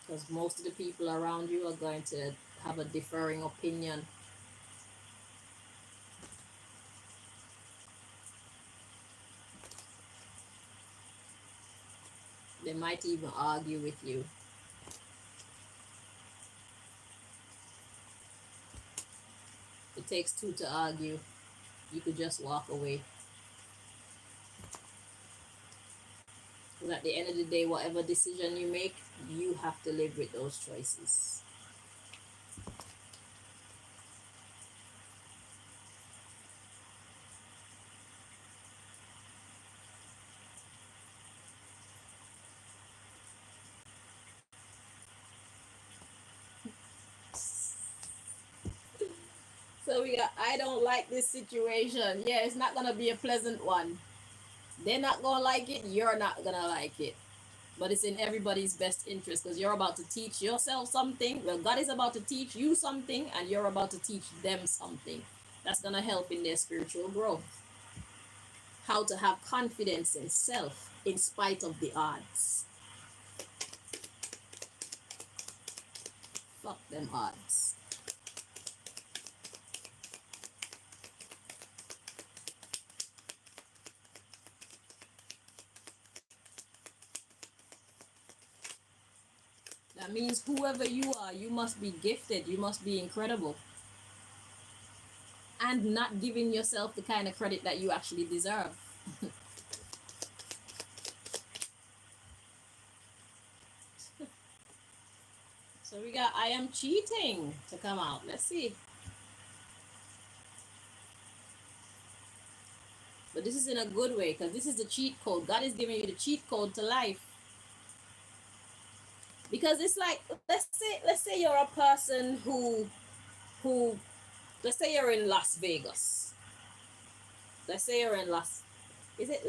Because most of the people around you are going to have a differing opinion. They might even argue with you. It takes two to argue. You could just walk away. Because at the end of the day, whatever decision you make, you have to live with those choices. So we got, I don't like this situation. Yeah, it's not going to be a pleasant one. They're not going to like it. You're not going to like it. But it's in everybody's best interest, because you're about to teach yourself something. Well, God is about to teach you something, and you're about to teach them something. That's going to help in their spiritual growth. How to have confidence in self in spite of the odds. Fuck them odds. That means whoever you are, you must be gifted, you must be incredible, and not giving yourself the kind of credit that you actually deserve. So we got I am cheating to come out. Let's see. But this is in a good way, because this is the cheat code. God is giving you the cheat code to life. Because it's like, let's say you're a person who let's say you're in Las Vegas. Let's say you're in is it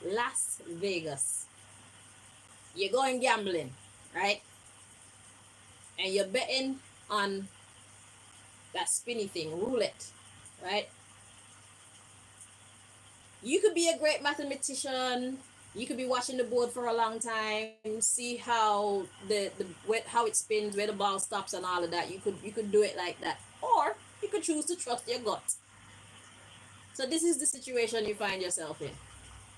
Las Vegas. You're going gambling, right? And you're betting on that spinny thing, roulette, right? You could be a great mathematician. You could be watching the board for a long time, see how how it spins, where the ball stops, and all of that. You could do it like that, or you could choose to trust your gut. So this is the situation you find yourself in.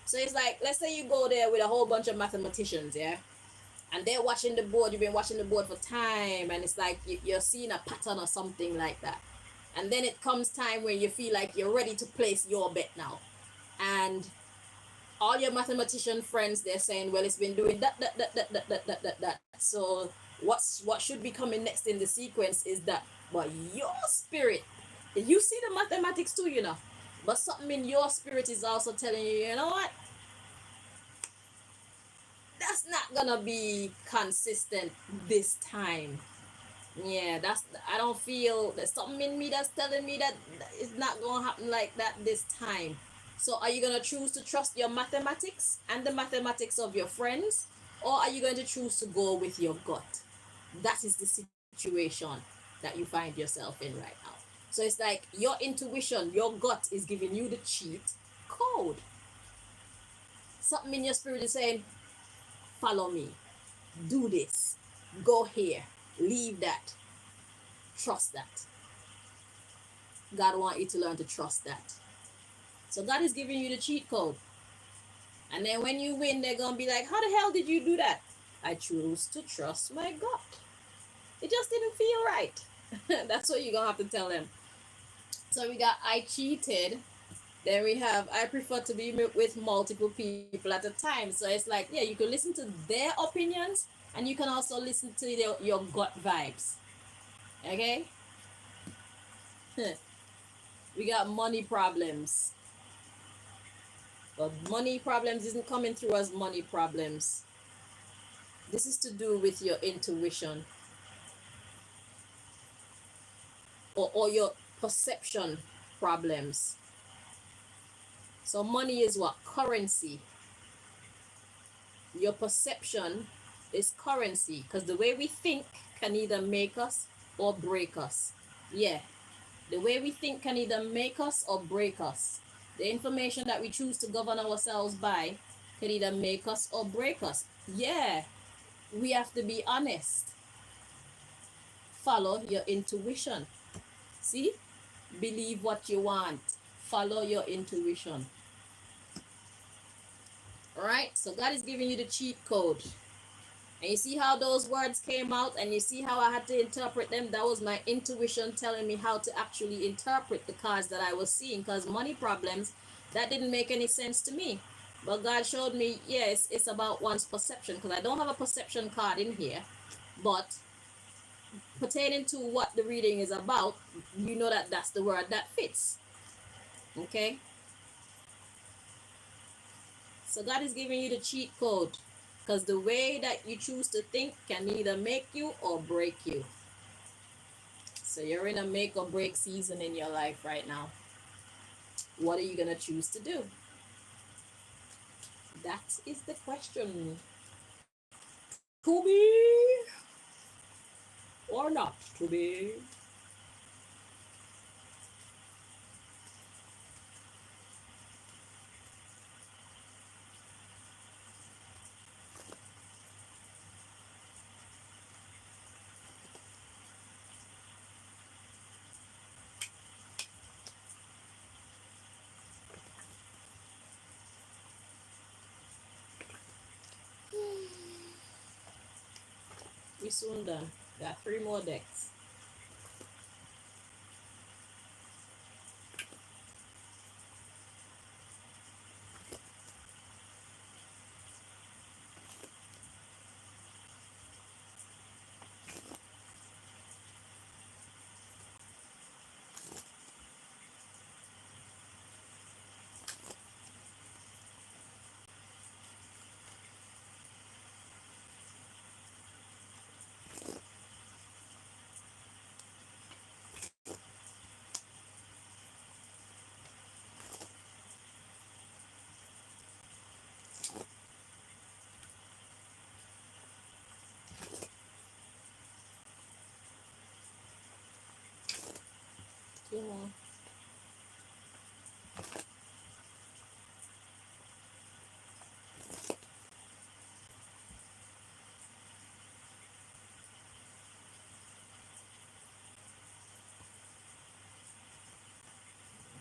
So it's like, let's say you go there with a whole bunch of mathematicians, yeah, and they're watching the board. You've been watching the board for time, and it's like you're seeing a pattern or something like that. And then it comes time where you feel like you're ready to place your bet now, and all your mathematician friends, they're saying, well, it's been doing that. So what should be coming next in the sequence is that. But your spirit, you see the mathematics too, you know. But something in your spirit is also telling you, you know what? That's not gonna be consistent this time. Yeah, I don't feel there's something in me that's telling me that it's not gonna happen like that this time. So are you gonna choose to trust your mathematics and the mathematics of your friends, or are you going to choose to go with your gut? That is the situation that you find yourself in right now. So it's like your intuition, your gut is giving you the cheat code. Something in your spirit is saying, follow me, do this, go here, leave that, trust that. God wants you to learn to trust that. So God is giving you the cheat code. And then when you win, they're going to be like, how the hell did you do that? I choose to trust my gut. It just didn't feel right. That's what you're going to have to tell them. So we got I cheated. Then we have I prefer to be with multiple people at a time. So it's like, yeah, you can listen to their opinions, and you can also listen to your gut vibes. Okay? We got money problems. But money problems isn't coming through as money problems. This is to do with your intuition, or your perception problems. So money is what? Currency. Your perception is currency, because the way we think can either make us or break us. Yeah, the way we think can either make us or break us. The information that we choose to govern ourselves by can either make us or break us. Yeah, we have to be honest. Follow your intuition. See? Believe what you want. Follow your intuition. Alright? So God is giving you the cheat code. And you see how those words came out, and you see how I had to interpret them? That was my intuition telling me how to actually interpret the cards that I was seeing. Because money problems, that didn't make any sense to me. But God showed me, yes, it's about one's perception. Because I don't have a perception card in here. But pertaining to what the reading is about, you know that that's the word that fits. Okay? So God is giving you the cheat code. Because the way that you choose to think can either make you or break you. So you're in a make or break season in your life right now. What are you going to choose to do? That is the question. To be or not to be? We soon done. Got 3 more decks. Two more.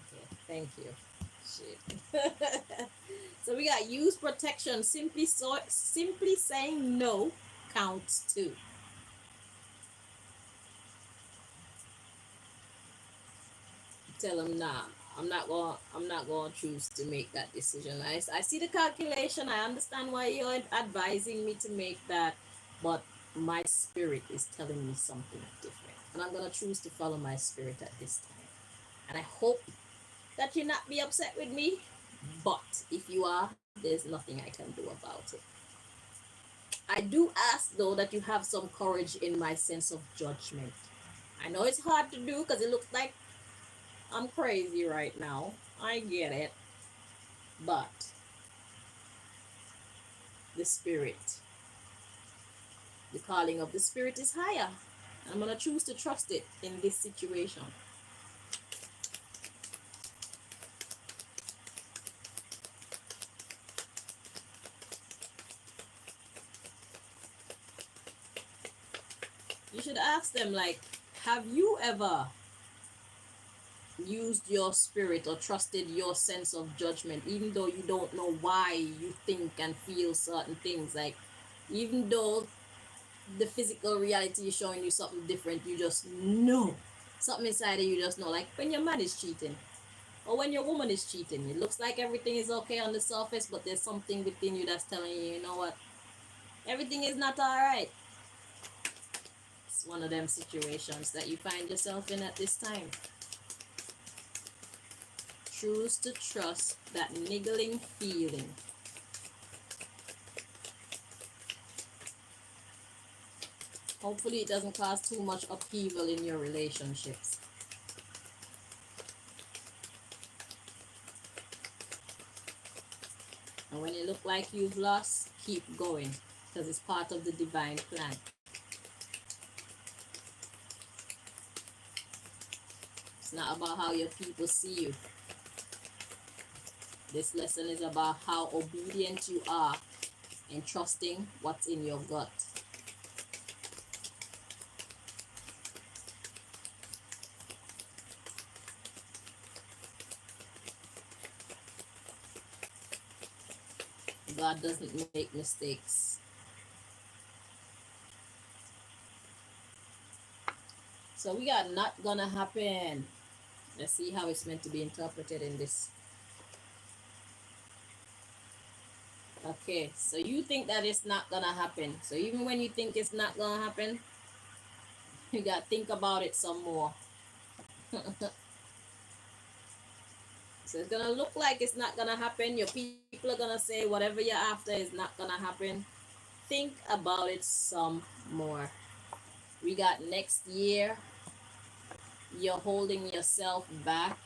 Okay, thank you. Shit. So we got use protection. Simply saying no counts too. Tell them nah. I'm not gonna choose to make that decision. I see the calculation. I understand why you're advising me to make that, but my spirit is telling me something different. And I'm gonna choose to follow my spirit at this time. And I hope that you not be upset with me. But if you are, there's nothing I can do about it. I do ask though that you have some courage in my sense of judgment. I know it's hard to do because it looks like I'm crazy right now. I get it. But the spirit, the calling of the spirit is higher. I'm going to choose to trust it in this situation. You should ask them, like, have you ever used your spirit or trusted your sense of judgment, even though you don't know why you think and feel certain things? Like, even though the physical reality is showing you something different, you just know. Something inside of you just know. Like when your man is cheating or when your woman is cheating, it looks like everything is okay on the surface, but there's something within you that's telling you, you know what, everything is not all right. It's one of them situations that you find yourself in at this time. Choose to trust that niggling feeling. Hopefully it doesn't cause too much upheaval in your relationships. And when it look like you've lost, keep going, because it's part of the divine plan. It's not about how your people see you. This lesson is about how obedient you are and trusting what's in your gut. God doesn't make mistakes. So we got not gonna happen. Let's see how it's meant to be interpreted in this. Okay, so you think that it's not gonna happen. So even when you think it's not gonna happen, you gotta think about it some more. So it's gonna look like it's not gonna happen. Your people are gonna say whatever you're after is not gonna happen. Think about it some more. We got next year. You're holding yourself back.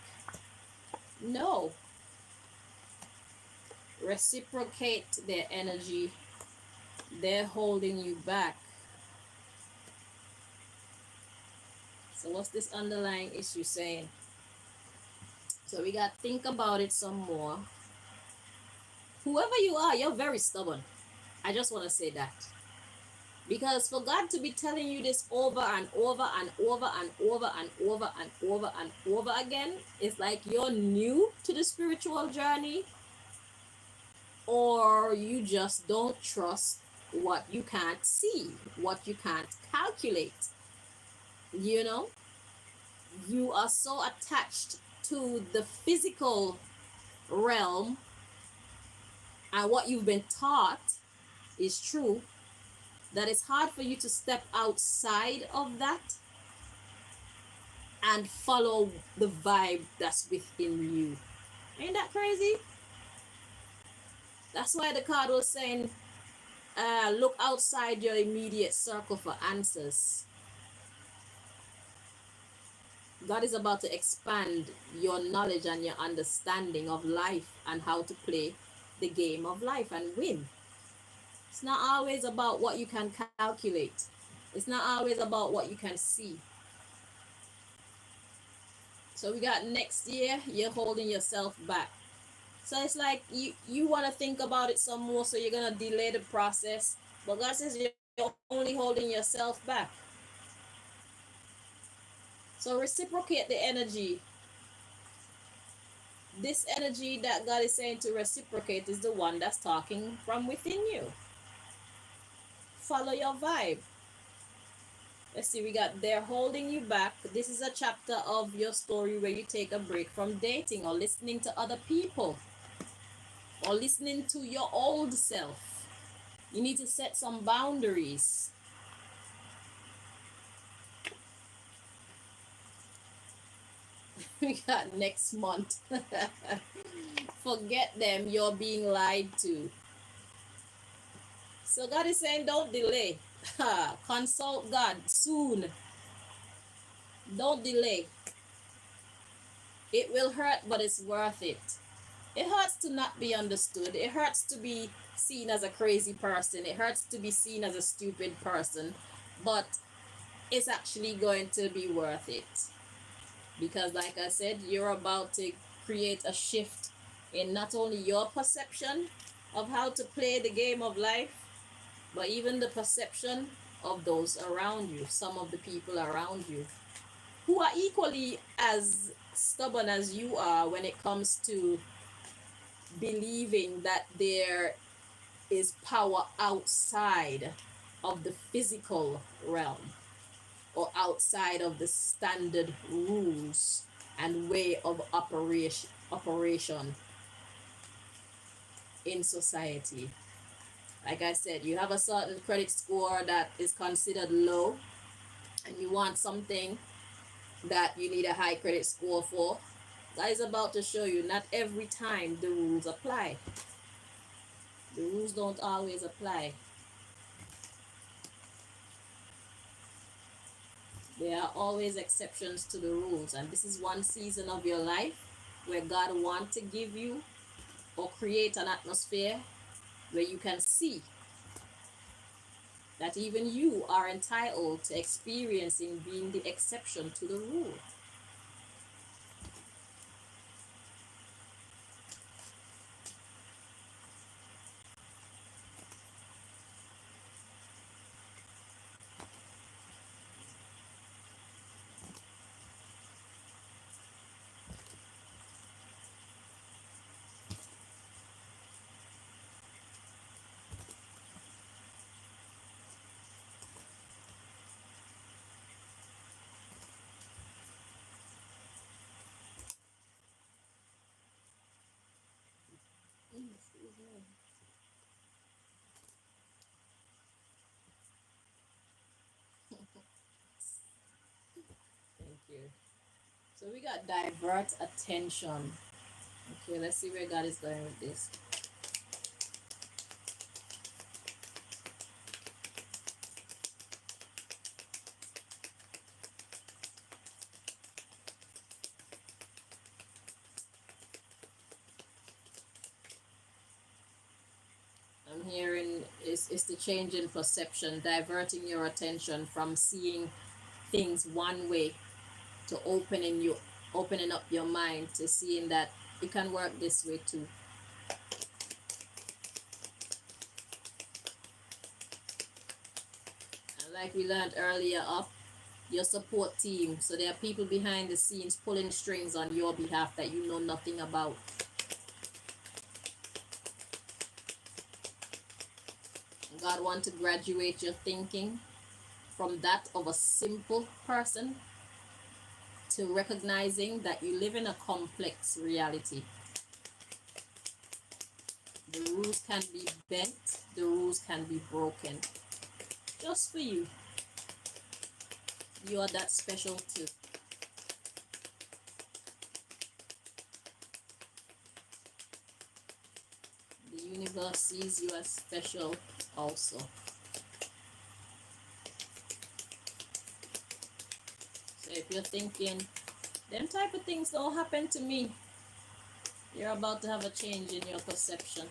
No. Reciprocate their energy. They're holding you back. So what's this underlying issue saying? So we got think about it some more. Whoever you are, you're very stubborn. I just want to say that. Because for God to be telling you this over and over and over and over and over and over and over again, it's like you're new to the spiritual journey, or you just don't trust what you can't see, what you can't calculate. You know, you are so attached to the physical realm, and what you've been taught is true, that it's hard for you to step outside of that and follow the vibe that's within you. Ain't that crazy? That's why the card was saying, look outside your immediate circle for answers. God is about to expand your knowledge and your understanding of life and how to play the game of life and win. It's not always about what you can calculate. It's not always about what you can see. So we got next year, you're holding yourself back. So it's like you want to think about it some more, so you're going to delay the process. But God says you're only holding yourself back. So reciprocate the energy. This energy that God is saying to reciprocate is the one that's talking from within you. Follow your vibe. Let's see, we got they're holding you back. This is a chapter of your story where you take a break from dating or listening to other people or listening to your old self. You need to set some boundaries. We got next month. Forget them, you're being lied to. So God is saying, don't delay. Consult God soon. Don't delay. It will hurt, but it's worth it. It hurts to not be understood. It hurts to be seen as a crazy person. It hurts to be seen as a stupid person. But it's actually going to be worth it. Because, like I said, you're about to create a shift in not only your perception of how to play the game of life, but even the perception of those around you, some of the people around you, who are equally as stubborn as you are when it comes to believing that there is power outside of the physical realm or outside of the standard rules and way of operation in society. Like I said, you have a certain credit score that is considered low, and you want something that you need a high credit score for. God is about to show you not every time the rules apply. The rules don't always apply. There are always exceptions to the rules, and this is one season of your life where God wants to give you or create an atmosphere where you can see that even you are entitled to experiencing being the exception to the rule. Thank you. So we got divert attention. Okay, let's see where God is going with this. I'm hearing is the change in perception, diverting your attention from seeing things one way to opening up your mind to seeing that it can work this way too. And like we learned earlier up, your support team. So there are people behind the scenes pulling strings on your behalf that you know nothing about. God wants to graduate your thinking from that of a simple person to recognizing that you live in a complex reality. The rules can be bent, the rules can be broken. Just for you. You are that special too. The universe sees you as special also. So if you're thinking, them type of things don't happen to me, you're about to have a change in your perception.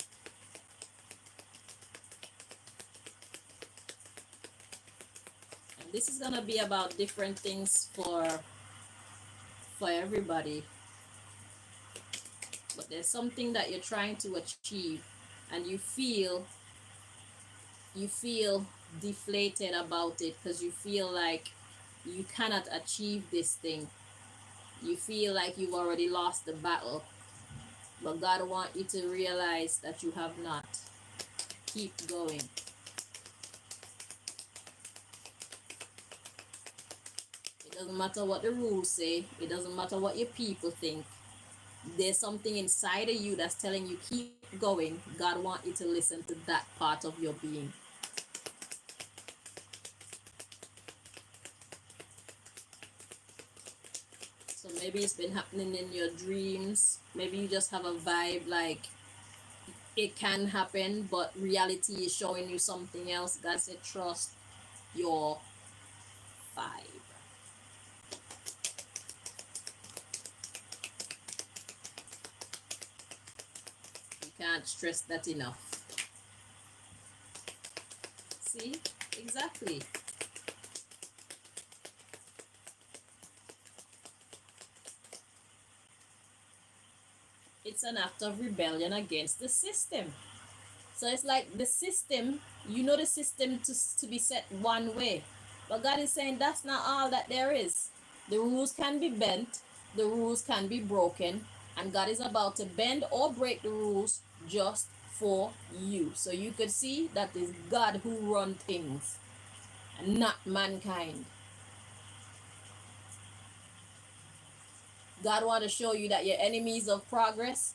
And this is gonna be about different things for everybody. But there's something that you're trying to achieve and you feel deflated about it because you feel like you cannot achieve this thing. You feel like you've already lost the battle. But God wants you to realize that you have not. Keep going. It doesn't matter what the rules say. It doesn't matter what your people think. There's something inside of you that's telling you keep going. God wants you to listen to that part of your being. So maybe it's been happening in your dreams. Maybe you just have a vibe like it can happen, but reality is showing you something else. God said trust your vibe. You can't stress that enough. See? Exactly. It's an act of rebellion against the system. So it's like the system, you know the system to be set one way. But God is saying that's not all that there is. The rules can be bent, the rules can be broken, and God is about to bend or break the rules just for you. So you could see that is God who runs things and not mankind. God want to show you that your enemies of progress,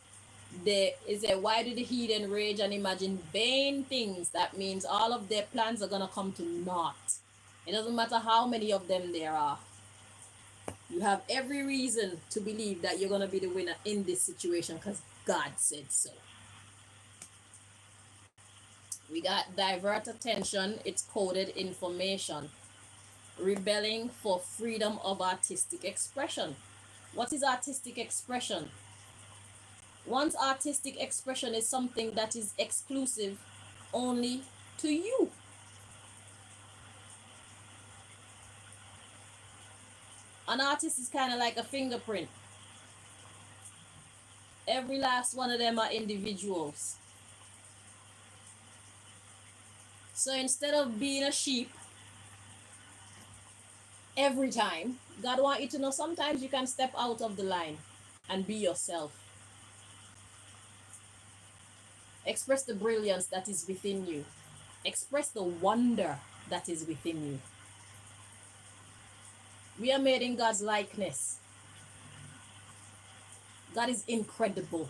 they is a why do the heathen rage and imagine vain things? That means all of their plans are gonna come to naught. It doesn't matter how many of them there are. You have every reason to believe that you're gonna be the winner in this situation because God said so. We got divert attention, it's coded information. Rebelling for freedom of artistic expression. What is artistic expression? One's artistic expression is something that is exclusive only to you. An artist is kind of like a fingerprint. Every last one of them are individuals. So instead of being a sheep every time, God wants you to know sometimes you can step out of the line and be yourself. Express the brilliance that is within you. Express the wonder that is within you. We are made in God's likeness. God is incredible.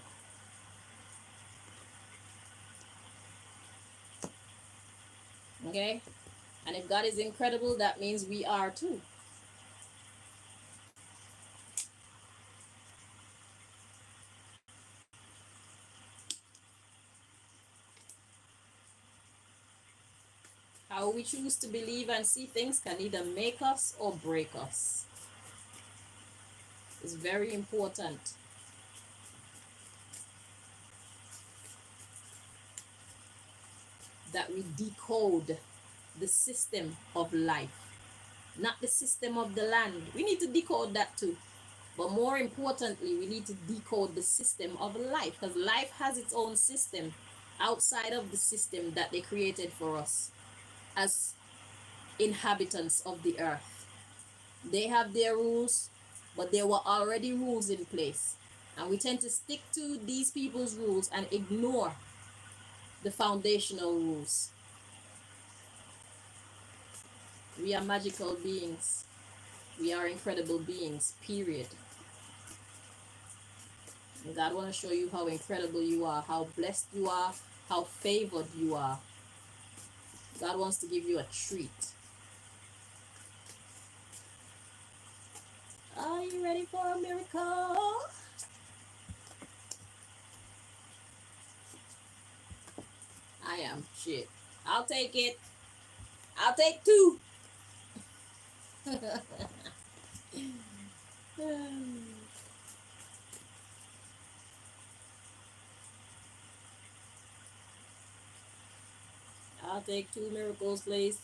Okay? And if God is incredible, that means we are too. How we choose to believe and see things can either make us or break us. It's very important. That we decode the system of life, not the system of the land. We need to decode that too. But more importantly, we need to decode the system of life because life has its own system outside of the system that they created for us as inhabitants of the earth. They have their rules, but there were already rules in place. And we tend to stick to these people's rules and ignore the foundational rules. We are magical beings. We are incredible beings, period. And God want to show you how incredible you are, how blessed you are, how favored you are. God wants to give you a treat. Are you ready for a miracle? I am. Shit. I'll take it. I'll take two. I'll take two miracles, please.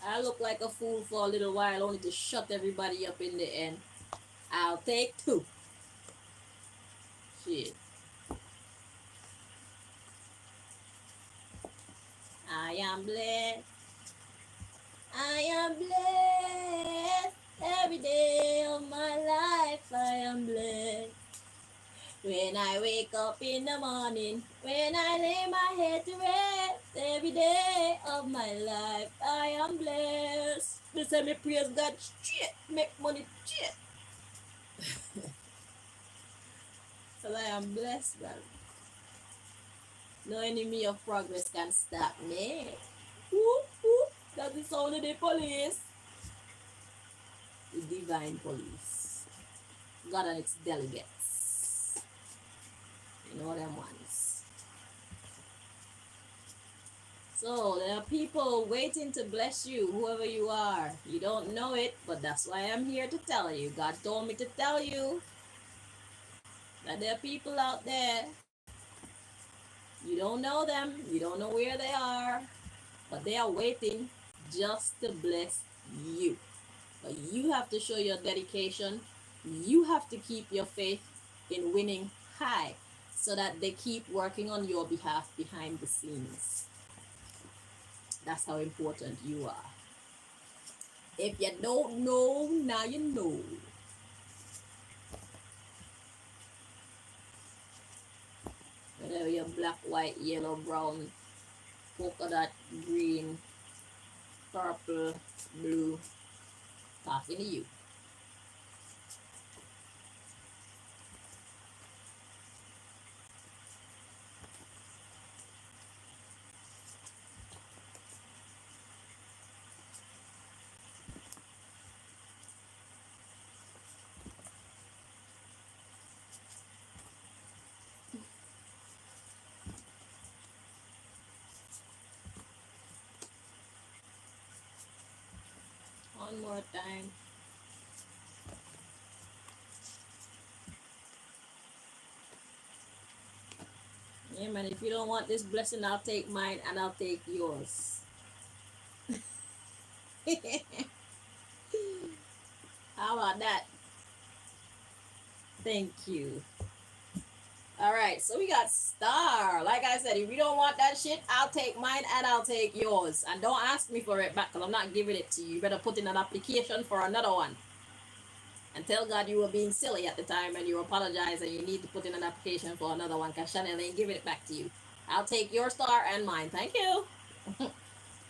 I look like a fool for a little while, only to shut everybody up in the end. I'll take two. Shit. I am blessed. I am blessed. Every day of my life, I am blessed. When I wake up in the morning, when I lay my head to rest, every day of my life, I am blessed. They say me praise God straight, make money straight. So I am blessed, bro. No enemy of progress can stop me. Whoop, whoop. That is only the police. The divine police. God and its delegates. You know them ones. So there are people waiting to bless you, whoever you are. You don't know it, but that's why I'm here to tell you. God told me to tell you that there are people out there. You don't know them, you don't know where they are, but they are waiting just to bless you. But you have to show your dedication. You have to keep your faith in winning high so that they keep working on your behalf behind the scenes. That's how important you are. If you don't know, now you know. Whether you're black, white, yellow, brown, polka dot, green, purple, blue, talking to you. One more time. Yeah, man, if you don't want this blessing, I'll take mine and I'll take yours. How about that? Thank you. All right, so we got star. Like I said, if you don't want that shit, I'll take mine and I'll take yours. And don't ask me for it back because I'm not giving it to you. You better put in an application for another one. And tell God you were being silly at the time and you apologize and you need to put in an application for another one because Chanel ain't giving it back to you. I'll take your star and mine. Thank you.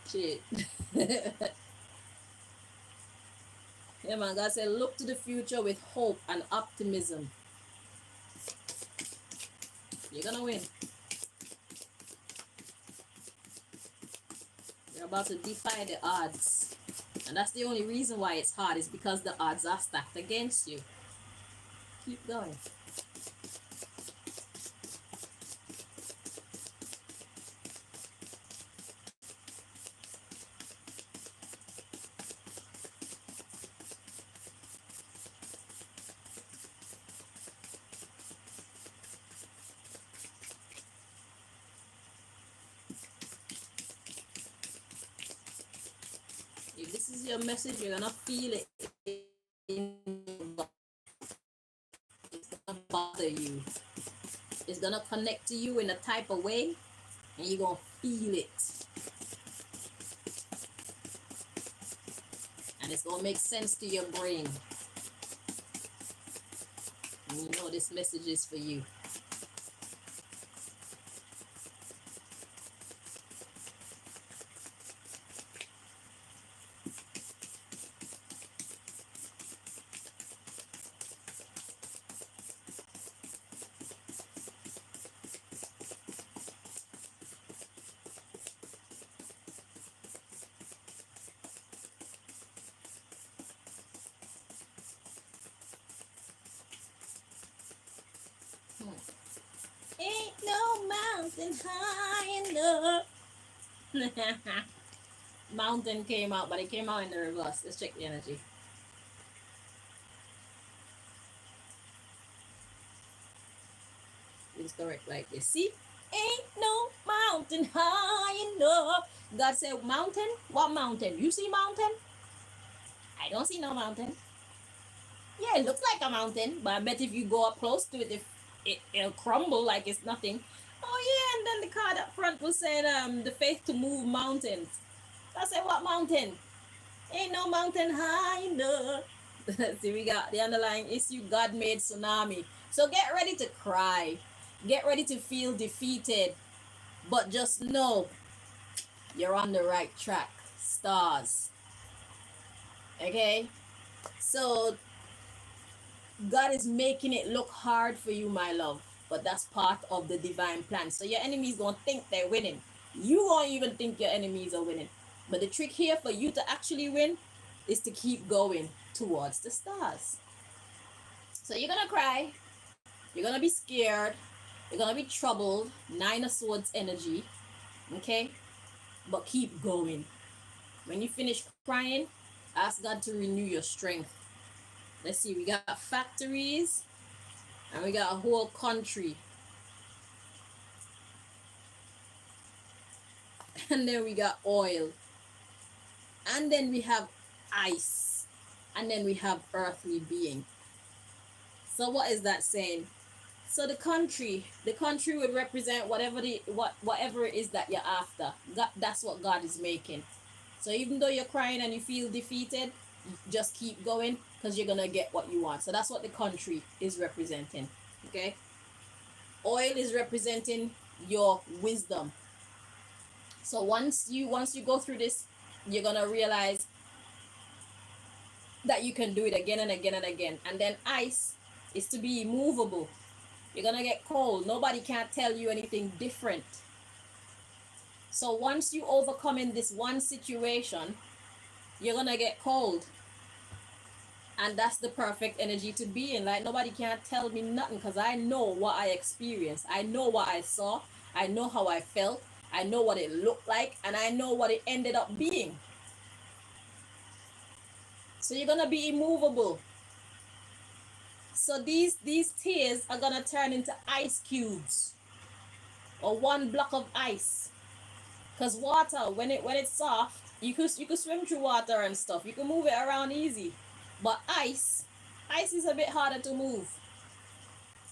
Shit. Yeah, man. God said, look to the future with hope and optimism. You're gonna win. You're about to defy the odds. And that's the only reason why it's hard, is because the odds are stacked against you. Keep going. If this is your message, you're gonna feel it in your body. It's gonna bother you. It's gonna connect to you in a type of way, and you're gonna feel it. And it's gonna make sense to your brain. And you know this message is for you. Ain't no mountain high enough. Mountain came out, but it came out in the reverse. Let's check the energy. It's correct like this. See? Ain't no mountain high enough. God said, mountain? What mountain? You see mountain? I don't see no mountain. Yeah, it looks like a mountain, but I bet if you go up close to it, it'll crumble like it's nothing. Oh yeah, and then the card up front was saying the faith to move mountains. I said, what mountain? Ain't no mountain high enough. See, we got the underlying issue, God made tsunami. So get ready to cry. Get ready to feel defeated. But just know you're on the right track. Stars. Okay? So God is making it look hard for you, my love. But that's part of the divine plan. So your enemies gonna think they're winning. You won't even think your enemies are winning. But the trick here for you to actually win is to keep going towards the stars. So you're gonna cry. You're gonna be scared. You're gonna be troubled. 9 of Swords energy. Okay? But keep going. When you finish crying, ask God to renew your strength. Let's see, we got factories and we got a whole country. And then we got oil. And then we have ice. And then we have earthly being. So what is that saying? So the country would represent whatever it is that you're after. That's what God is making. So even though you're crying and you feel defeated, just keep going because you're gonna get what you want. So that's what the country is representing. Okay. Oil is representing your wisdom. So once you go through this, you're gonna realize that you can do it again and again and again. And then ice is to be immovable. You're gonna get cold. Nobody can tell you anything different. So once you overcome in this one situation, you're gonna get cold. And that's the perfect energy to be in. Like, nobody can tell me nothing because I know what I experienced. I know what I saw. I know how I felt. I know what it looked like. And I know what it ended up being. So you're gonna be immovable. So these tears are gonna turn into ice cubes or one block of ice. Because water, when it's soft, you could swim through water and stuff. You can move it around easy. But ice is a bit harder to move.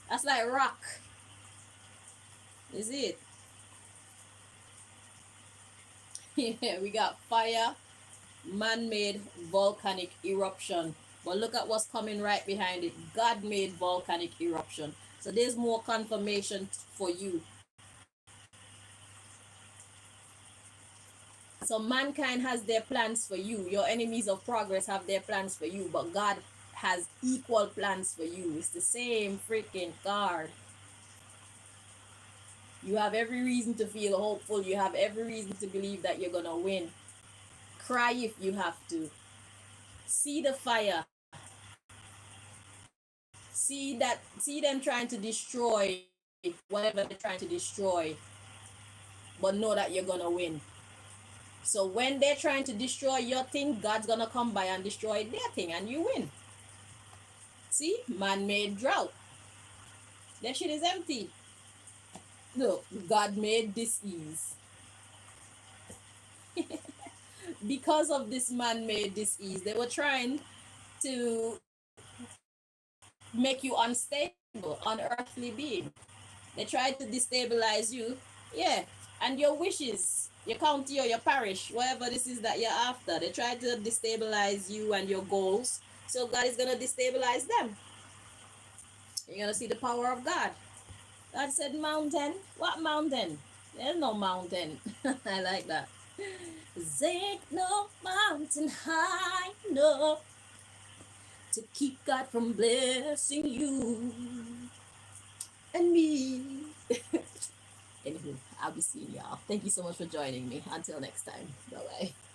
That's like rock. Is it? Yeah, we got fire, man-made volcanic eruption. But look at what's coming right behind it. God-made volcanic eruption. So there's more confirmation for you. So mankind has their plans for you. Your enemies of progress have their plans for you. But God has equal plans for you. It's the same freaking card. You have every reason to feel hopeful. You have every reason to believe that you're gonna win. Cry if you have to. See the fire. See them trying to destroy whatever they're trying to destroy. But know that you're gonna win. So when they're trying to destroy your thing, God's gonna come by and destroy their thing and you win. See? Man-made drought. Their shit is empty. Look, God made dis-ease. Because of this man-made dis-ease, they were trying to make you unstable, unearthly being. They tried to destabilize you. Yeah. And your wishes, your county or your parish, whatever this is that you're after, they tried to destabilize you and your goals. So God is going to destabilize them. You're gonna see the power of God. God said mountain. What mountain? There's no mountain. I like that. There ain't no mountain high enough to keep God from blessing you and me. Anywho, I'll be seeing y'all. Thank you so much for joining me. Until next time. Bye bye.